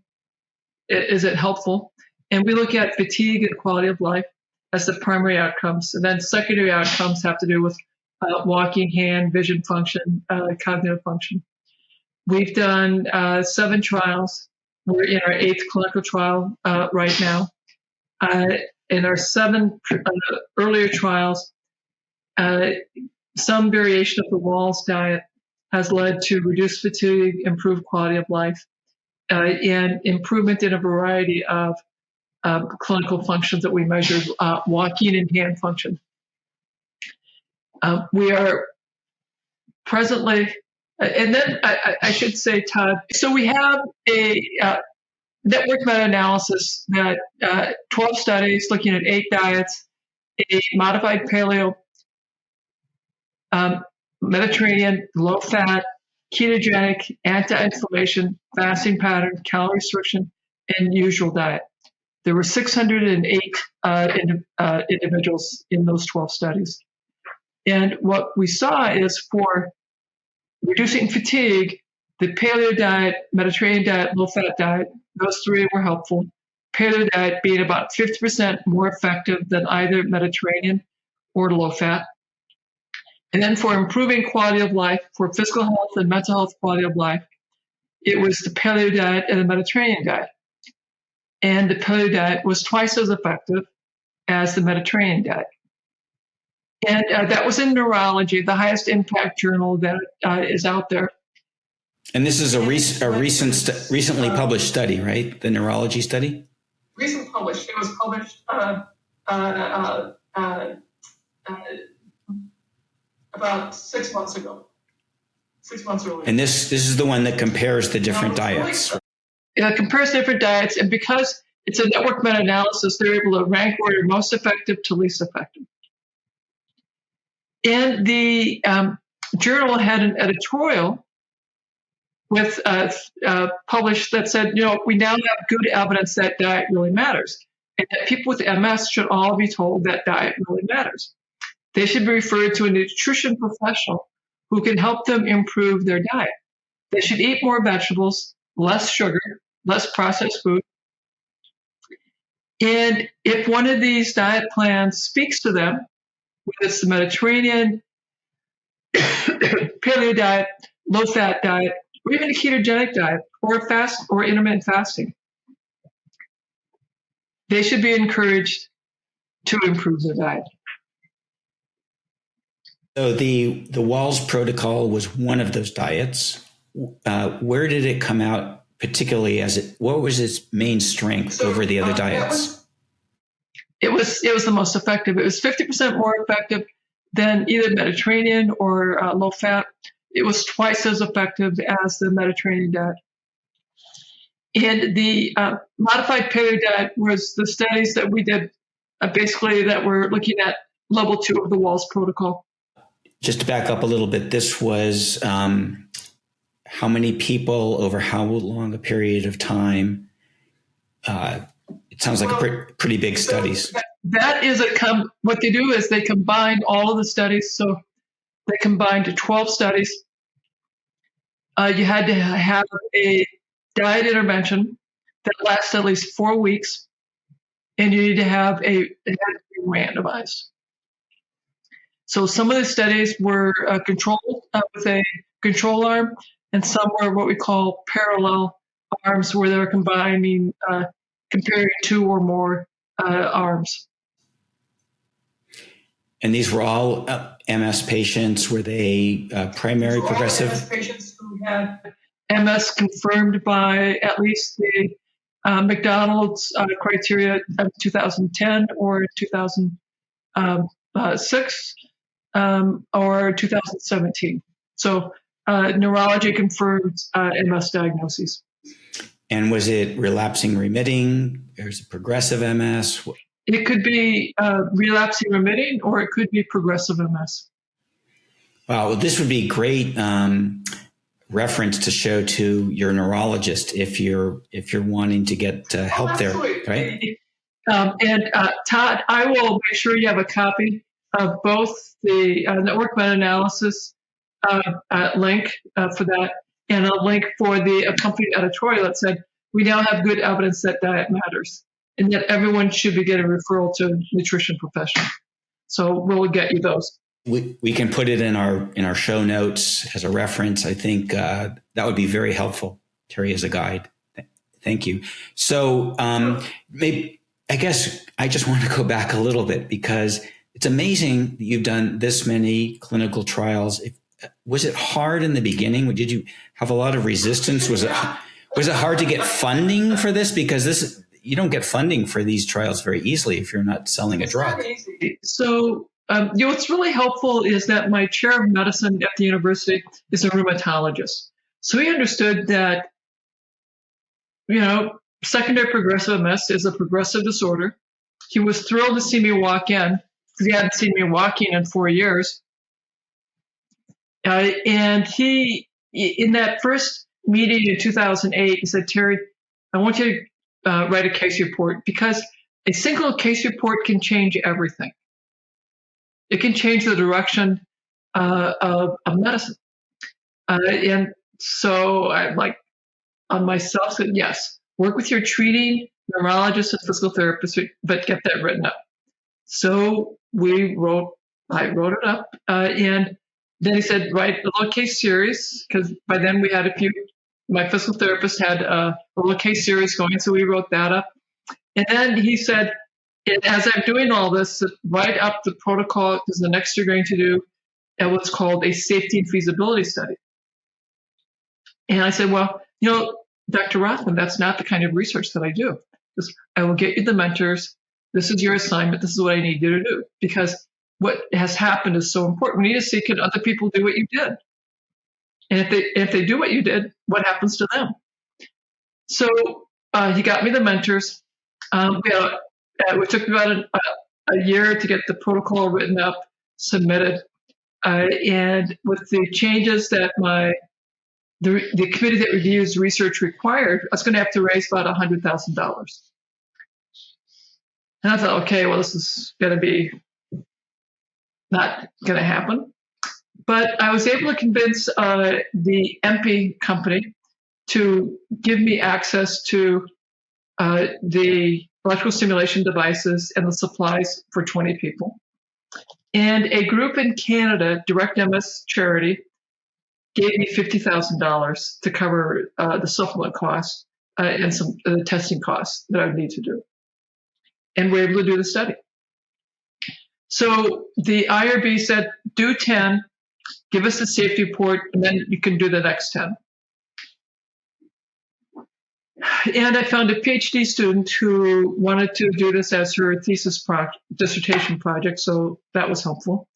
is it helpful? And we look at fatigue and quality of life as the primary outcomes. And then secondary outcomes have to do with walking, hand, vision function, cognitive function. We've done 7 trials. We're in our 8th clinical trial right now. In our 7 earlier trials, some variation of the Wahls diet has led to reduced fatigue, improved quality of life, and improvement in a variety of clinical functions that we measured, walking and hand function. We are presently, and then I should say, Todd, so we have a network meta-analysis that 12 studies looking at 8 diets, a modified paleo, Mediterranean, low-fat, ketogenic, anti-inflammation, fasting pattern, calorie restriction, and usual diet. There were 608 individuals in those 12 studies. And what we saw is for reducing fatigue, the paleo diet, Mediterranean diet, low-fat diet, those 3 were helpful. Paleo diet being about 50% more effective than either Mediterranean or low-fat. And then for improving quality of life, for physical health and mental health quality of life, it was the paleo diet and the Mediterranean diet. And the paleo diet was twice as effective as the Mediterranean diet. And that was in Neurology, the highest impact journal that is out there. And this is a recently published study, right? The Neurology study? Recently published. It was published about 6 months ago. 6 months earlier. And this is the one that compares the different diets. It compares different diets, and because it's a network meta-analysis, they're able to rank order most effective to least effective. And the journal had an editorial with published that said, we now have good evidence that diet really matters, and that people with MS should all be told that diet really matters. They should be referred to a nutrition professional who can help them improve their diet. They should eat more vegetables, less sugar, less processed food. And if one of these diet plans speaks to them, whether it's the Mediterranean, paleo diet, low-fat diet, or even a ketogenic diet, or fast or intermittent fasting, they should be encouraged to improve their diet. So the Wahls Protocol was one of those diets. Where did it come out, particularly what was its main strength over the other diets? It was the most effective. It was 50% more effective than either Mediterranean or low fat. it was twice as effective as the Mediterranean diet. And the modified paleo diet was the studies that we did basically that were looking at level 2 of the Wahls Protocol. Just to back up a little bit, this was how many people over how long a period of time? It sounds like pretty big studies. That is what they do is they combine all of the studies. So they combined 12 studies. You had to have a diet intervention that lasts at least 4 weeks, and you need to have it had to be randomized. So some of the studies were controlled with a control arm, and some were what we call parallel arms, where they're comparing 2 or more arms. And these were all MS patients. Were they primary progressive? MS patients who had MS confirmed by at least the McDonald's criteria of 2010 or 2006 or 2017. So Neurology confirmed MS diagnoses. And was it relapsing remitting? Or is it progressive MS? It could be relapsing remitting, or it could be progressive MS. Wow, well, this would be great reference to show to your neurologist if you're wanting to get help there, right? And Todd, I will make sure you have a copy of both the network meta-analysis link for that, and a link for the accompanying editorial that said, we now have good evidence that diet matters, and that everyone should be getting a referral to a nutrition professional. So we'll get you those. We can put it in our show notes as a reference. I think that would be very helpful, Terry, as a guide. Thank you. So maybe I guess I just want to go back a little bit, because it's amazing that you've done this many clinical trials. Was it hard in the beginning? Did you have a lot of resistance? Was it hard to get funding for this? Because you don't get funding for these trials very easily if you're not selling a drug. So what's really helpful is that my chair of medicine at the university is a rheumatologist. So he understood that, secondary progressive MS is a progressive disorder. He was thrilled to see me walk in, because he hadn't seen me walking in 4 years. And he, in that first meeting in 2008, he said, Terry, I want you to write a case report, because a single case report can change everything. It can change the direction of medicine. And so I on myself said, yes, work with your treating neurologist and physical therapist, but get that written up. So I wrote it up. And then he said, write a little case series, because by then we had my physical therapist had a little case series going. So we wrote that up. And then he said, as I'm doing all this, write up the protocol, because the next you're going to do what's called a safety and feasibility study. And I said, well, Dr. Rothman, that's not the kind of research that I do. I will get you the mentors. This is your assignment. This is what I need you to do, because what has happened is so important. We need to see, can other people do what you did? And if they do what you did, what happens to them? So he got me the mentors. It took me about a year to get the protocol written up, submitted, and with the changes that the committee that reviews research required, I was going to have to raise about $100,000. And I thought, okay, well, this is going to be not going to happen. But I was able to convince the MP company to give me access to the electrical stimulation devices and the supplies for 20 people. And a group in Canada, Direct MS Charity, gave me $50,000 to cover the supplement costs and some testing costs that I would need to do. And we're able to do the study. So the IRB said, do 10, give us a safety report, and then you can do the next 10. And I found a PhD student who wanted to do this as her thesis dissertation project, so that was helpful.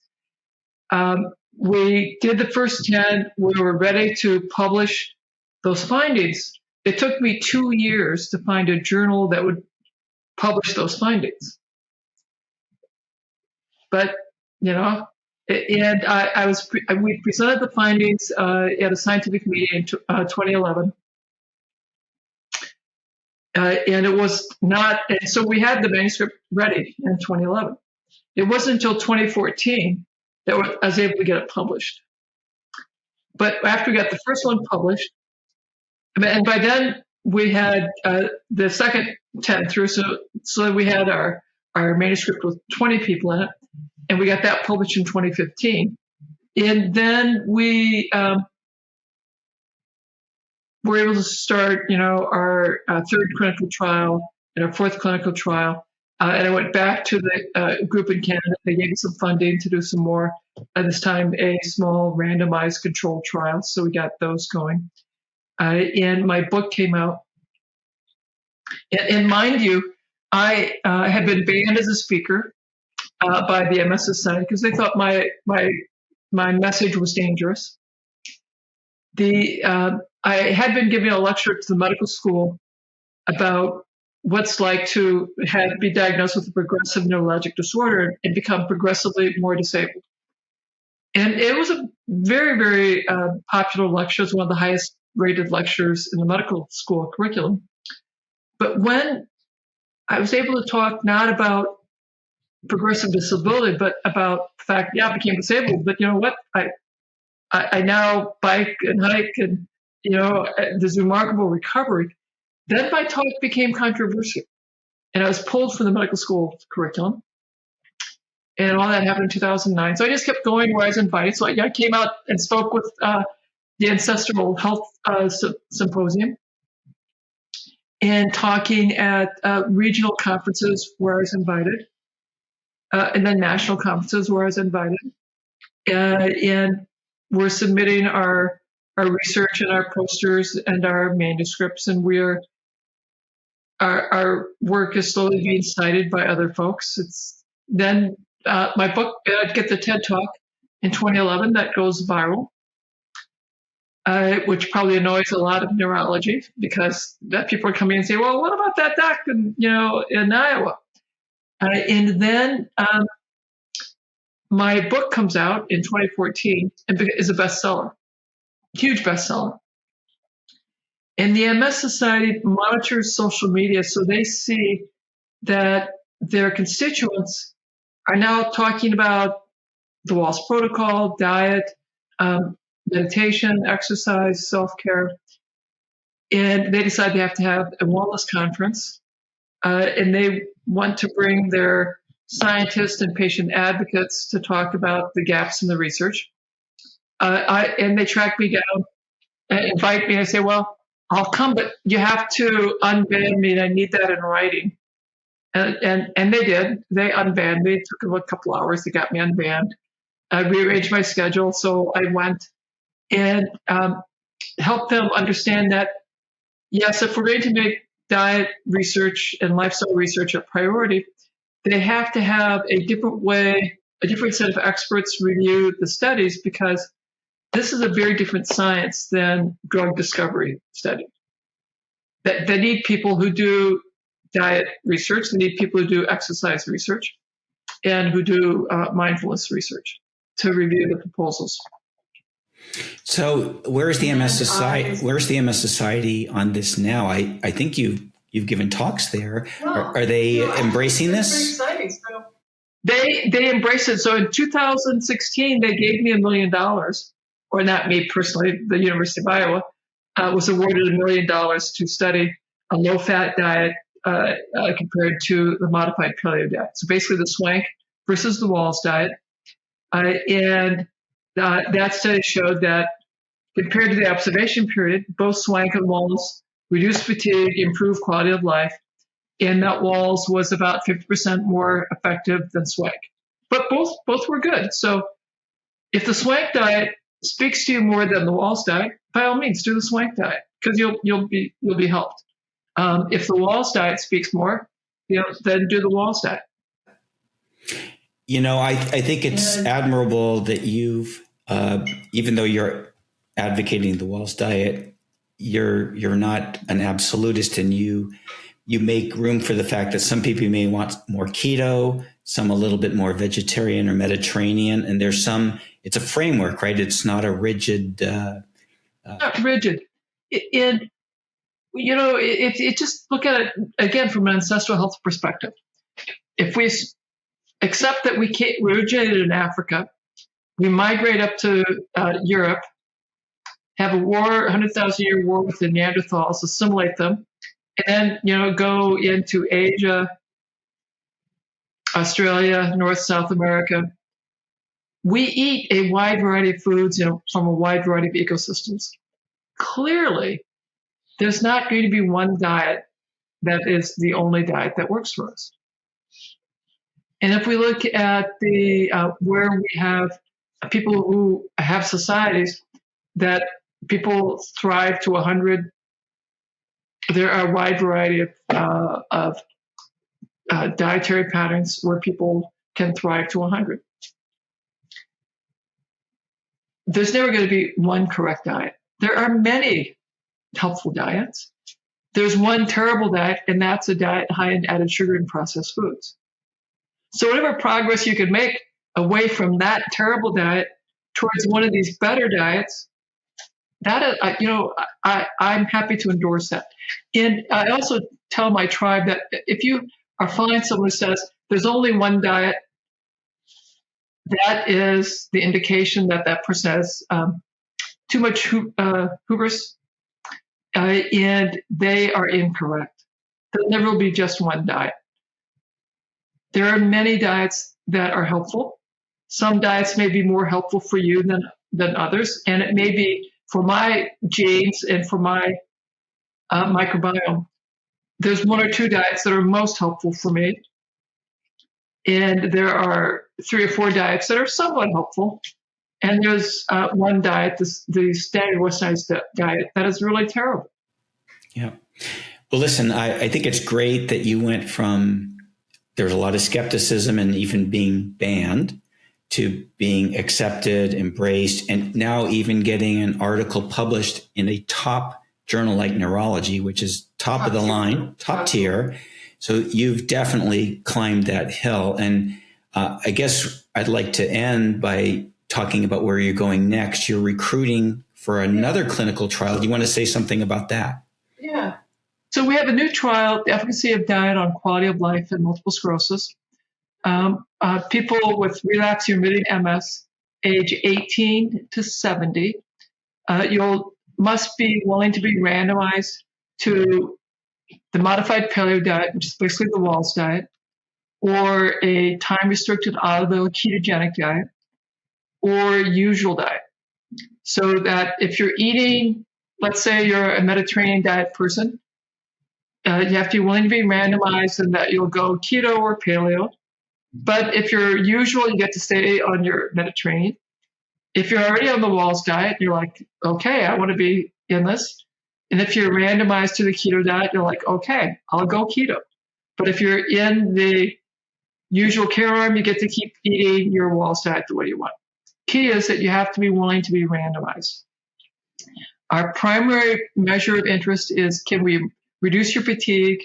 we did the first 10. We were ready to publish those findings. It took me 2 years to find a journal that would publish those findings. But, you know, and we presented the findings at a scientific meeting in 2011. And it was not, and so we had the manuscript ready in 2011. It wasn't until 2014 that I was able to get it published. But after we got the first one published, and by then we had the second 10 through, so we had our manuscript with 20 people in it, and we got that published in 2015. And then we were able to start, our third clinical trial and our fourth clinical trial. And I went back to the group in Canada. They gave me some funding to do some more, this time a small randomized controlled trial. So we got those going. And my book came out. And mind you, I had been banned as a speaker by the MS Society because they thought my message was dangerous. I had been giving a lecture to the medical school about what's like to be diagnosed with a progressive neurologic disorder and become progressively more disabled. And it was a very, very popular lecture. It was one of the highest rated lectures in the medical school curriculum. But when I was able to talk not about progressive disability, but about the fact, I became disabled, but you know what? I now bike and hike and, there's remarkable recovery. Then my talk became controversial. And I was pulled from the medical school curriculum. And all that happened in 2009. So I just kept going where I was invited. So I came out and spoke with the Ancestral Health Symposium and talking at regional conferences where I was invited, and then national conferences where I was invited. And we're submitting our research and our posters and our manuscripts, and our work is slowly being cited by other folks. It's then my book gets a TED Talk in 2011 that goes viral, which probably annoys a lot of neurology because people are coming and say, "Well, what about that doc in Iowa?" And then my book comes out in 2014 and is a bestseller, huge bestseller. And the MS Society monitors social media, so they see that their constituents are now talking about the Wahls Protocol, diet, meditation, exercise, self-care. And they decide they have to have a wellness conference, and they want to bring their scientists and patient advocates to talk about the gaps in the research. And they track me down and invite me. And I say, well, I'll come, but you have to unban me, and I need that in writing. And they did. They unbanned me. It took a couple hours. They got me unbanned. I rearranged my schedule, so I went and helped them understand that, yes, if we're going to make diet research and lifestyle research a priority, they have to have a different way, a different set of experts review the studies, because this is a very different science than drug discovery study. They need people who do diet research, they need people who do exercise research, and who do mindfulness research to review the proposals. So where's the MS Society? Where's the MS Society on this now? I think you've given talks there. Are they embracing this? They embrace it. So in 2016, they gave me $1 million, or not me personally. The University of Iowa was awarded $1 million to study a low-fat diet compared to the modified paleo diet. So basically, the SWANK versus the Wahls diet, and that study showed that compared to the observation period, both SWANK and Wahls reduced fatigue, improved quality of life, and that Wahls was about 50% more effective than SWANK. But both were good. So if the SWANK diet speaks to you more than the Wahls diet, by all means, do the SWANK diet, because you'll be helped. If the Wahls diet speaks more, then do the Wahls diet. I think it's admirable that you've even though you're advocating the Wahls diet, you're not an absolutist, and you make room for the fact that some people may want more keto, some a little bit more vegetarian or Mediterranean, and there's some. It's a framework, right? It's not a rigid. Not rigid. It just look at it again from an ancestral health perspective. If we accept that we originated in Africa, we migrate up to Europe, have a war, 100,000-year war with the Neanderthals, assimilate them, and then go into Asia, Australia, North, South America. We eat a wide variety of foods, from a wide variety of ecosystems. Clearly, there's not going to be one diet that is the only diet that works for us. And if we look at the where we have people who have societies that people thrive to 100, there are a wide variety of dietary patterns where people can thrive to 100. There's never going to be one correct diet. There are many helpful diets. There's one terrible diet, and that's a diet high in added sugar and processed foods. So whatever progress you can make away from that terrible diet towards one of these better diets, that I'm happy to endorse that. And I also tell my tribe that if you find someone who says there's only one diet, that is the indication that person has too much hubris, and they are incorrect. There never will be just one diet. There are many diets that are helpful. Some diets may be more helpful for you than others, and it may be for my genes and for my microbiome. There's one or two diets that are most helpful for me, and there are 3 or 4 diets that are somewhat helpful, and there's one diet, the standard westernized diet, that is really terrible. Yeah. Well, listen, I think it's great that you went from there's a lot of skepticism and even being banned to being accepted, embraced, and now even getting an article published in a top journal like Neurology, which is top of the line, top tier. So you've definitely climbed that hill. And I guess I'd like to end by talking about where you're going next. You're recruiting for another clinical trial. Do you want to say something about that? Yeah. So we have a new trial, the efficacy of diet on quality of life and multiple sclerosis. People with relapsing remitting MS, age 18 to 70, you must be willing to be randomized to the modified paleo diet, which is basically the Wahls diet, or a time-restricted autoimmune ketogenic diet, or usual diet. So that if you're eating, let's say you're a Mediterranean diet person, you have to be willing to be randomized and that you'll go keto or paleo. But if you're usual, you get to stay on your Mediterranean. If you're already on the Wahls diet, you're like, okay, I want to be in this. And if you're randomized to the keto diet, you're like, okay, I'll go keto. But if you're in the usual care arm, you get to keep eating your Wahls diet the way you want. Key is that you have to be willing to be randomized. Our primary measure of interest is, can we reduce your fatigue,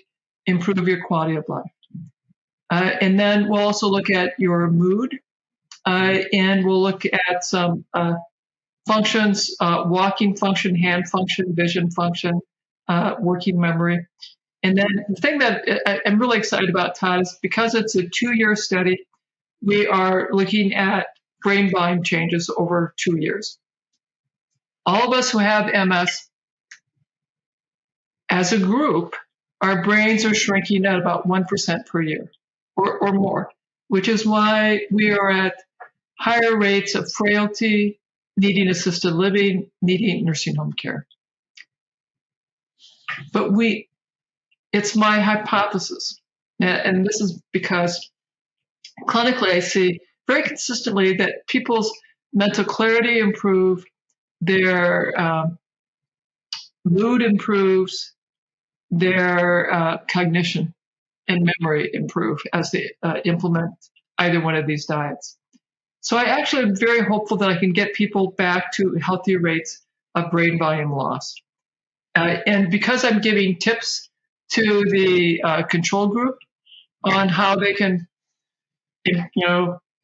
improve your quality of life? And then we'll also look at your mood, and we'll look at some functions, walking function, hand function, vision function, working memory. And then the thing that I'm really excited about, Todd, is because it's a 2-year study, we are looking at brain volume changes over 2 years. All of us who have MS, as a group, our brains are shrinking at about 1% per year or more, which is why we are at higher rates of frailty, needing assisted living, needing nursing home care. But it's my hypothesis, and this is because clinically I see very consistently that people's mental clarity improves, their mood improves, their cognition and memory improve as they implement either one of these diets. So I actually am very hopeful that I can get people back to healthier rates of brain volume loss. And because I'm giving tips to the control group on how they can,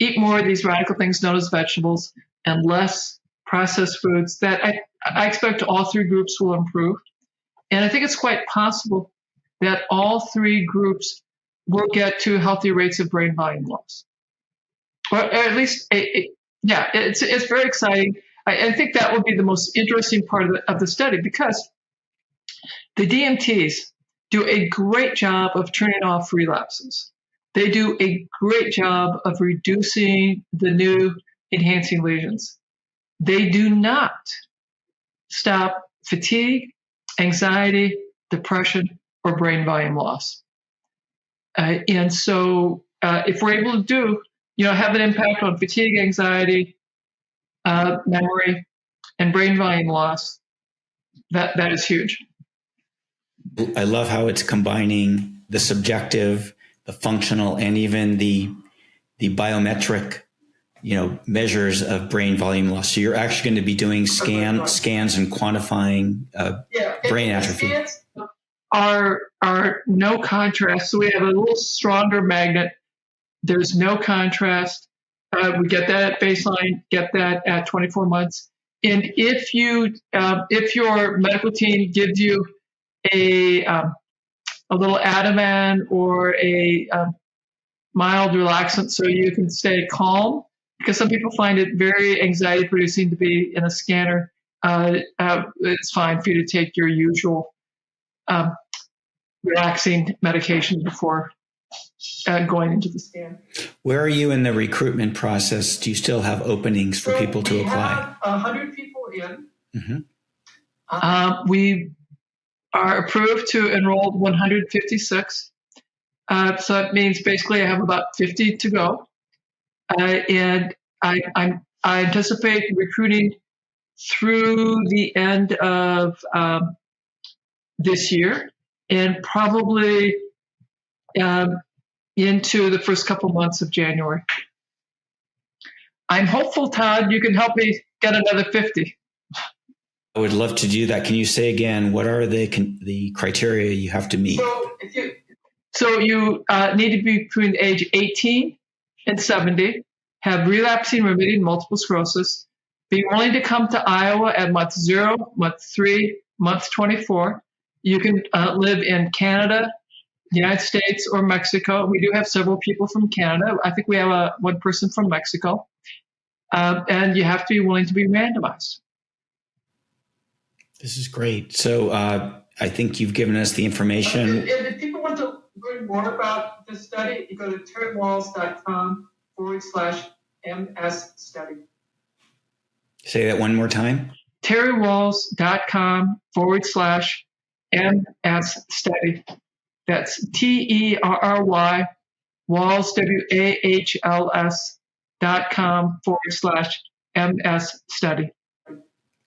eat more of these radical things known as vegetables and less processed foods, that I expect all three groups will improve. And I think it's quite possible that all three groups will get to healthy rates of brain volume loss. Or at least, it's very exciting. I think that will be the most interesting part of the study, because the DMTs do a great job of turning off relapses. They do a great job of reducing the new enhancing lesions. They do not stop fatigue, anxiety, depression, or brain volume loss. And so if we're able to have an impact on fatigue, anxiety, memory, and brain volume loss, that is huge. I love how it's combining the subjective, the functional, and even the biometric, measures of brain volume loss. So you're actually going to be doing scans and quantifying brain atrophy. Scans are no contrast. So we have a little stronger magnet. There's no contrast. We get that at baseline, get that at 24 months. And if your medical team gives you a little Ativan or a mild relaxant so you can stay calm, because some people find it very anxiety producing to be in a scanner, it's fine for you to take your usual relaxing medication before going into the scan. Where are you in the recruitment process? Do you still have openings for people to apply? We have 100 people in. Mm-hmm. We are approved to enroll 156. So that means basically I have about 50 to go. And I anticipate recruiting through the end of this year, and probably into the first couple months of January. I'm hopeful, Todd, you can help me get another 50. I would love to do that. Can you say again, what are the criteria you have to meet? So you need to be between the age 18 and 70, have relapsing remitting multiple sclerosis, be willing to come to Iowa at month 0, month 3, month 24. You can live in Canada, the United States, or Mexico. We do have several people from Canada. I think we have one person from Mexico. And you have to be willing to be randomized. This is great. So I think you've given us the information. If people want to learn more about this study, you go to terrywahls.com/MS study. Say that one more time. terrywahls.com/MS study. That's TERRY, Wahls, WAHLS.com/MS study.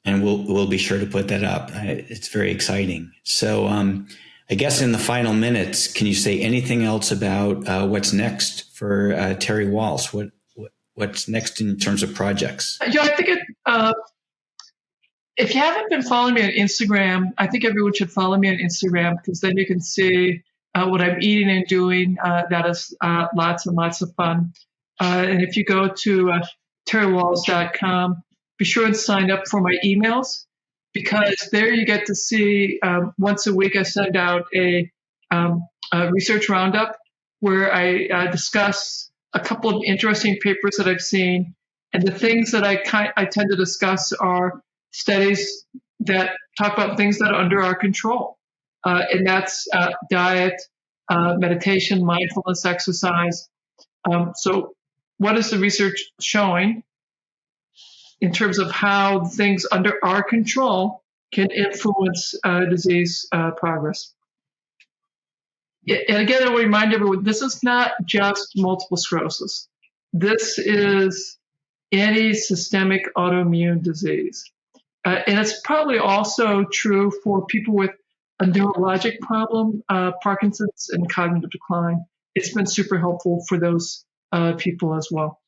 And we'll be sure to put that up. It's very exciting. So I guess in the final minutes, can you say anything else about what's next for Terry Wahls? What's next in terms of projects? I think if you haven't been following me on Instagram, I think everyone should follow me on Instagram, because then you can see what I'm eating and doing. That is lots and lots of fun. And if you go to terrywahls.com, be sure and sign up for my emails, because there you get to see once a week I send out a research roundup where I discuss a couple of interesting papers that I've seen. And the things that I tend to discuss are studies that talk about things that are under our control. And that's diet, meditation, mindfulness, exercise. So what is the research showing in terms of how things under our control can influence disease progress? And again, I'll remind everyone, this is not just multiple sclerosis. This is any systemic autoimmune disease. And it's probably also true for people with a neurologic problem, Parkinson's and cognitive decline. It's been super helpful for those people as well.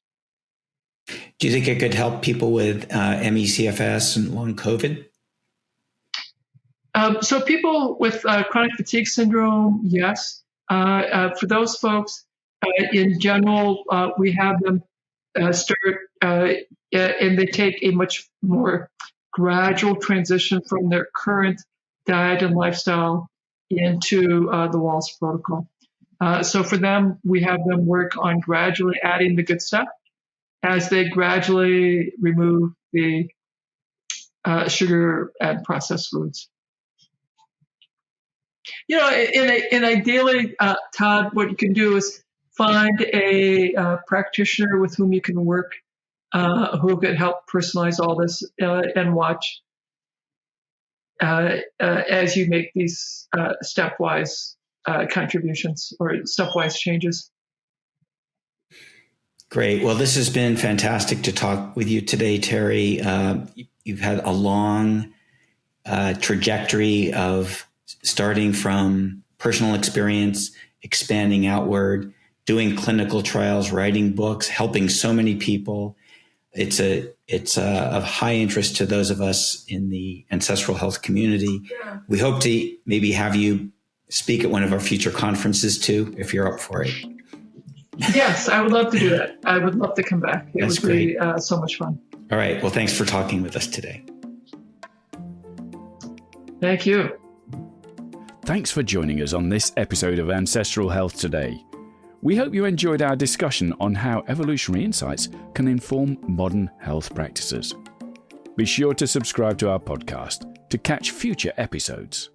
Do you think it could help people with ME/CFS and long COVID? So people with chronic fatigue syndrome, yes. For those folks, in general, we have them start, and they take a much more gradual transition from their current diet and lifestyle into the Wahls Protocol. So for them, we have them work on gradually adding the good stuff as they gradually remove the sugar and processed foods. You know, in ideally, Todd, what you can do is find a practitioner with whom you can work, who can help personalize all this and watch as you make these stepwise contributions or stepwise changes. Great. Well, this has been fantastic to talk with you today, Terry. You've had a long trajectory of starting from personal experience, expanding outward, doing clinical trials, writing books, helping so many people. It's of high interest to those of us in the ancestral health community. Yeah. We hope to maybe have you speak at one of our future conferences too, if you're up for it. Yes, I would love to do that. I would love to come back. It That's would be so much fun. All right. Well, thanks for talking with us today. Thank you. Thanks for joining us on this episode of Ancestral Health Today. We hope you enjoyed our discussion on how evolutionary insights can inform modern health practices. Be sure to subscribe to our podcast to catch future episodes.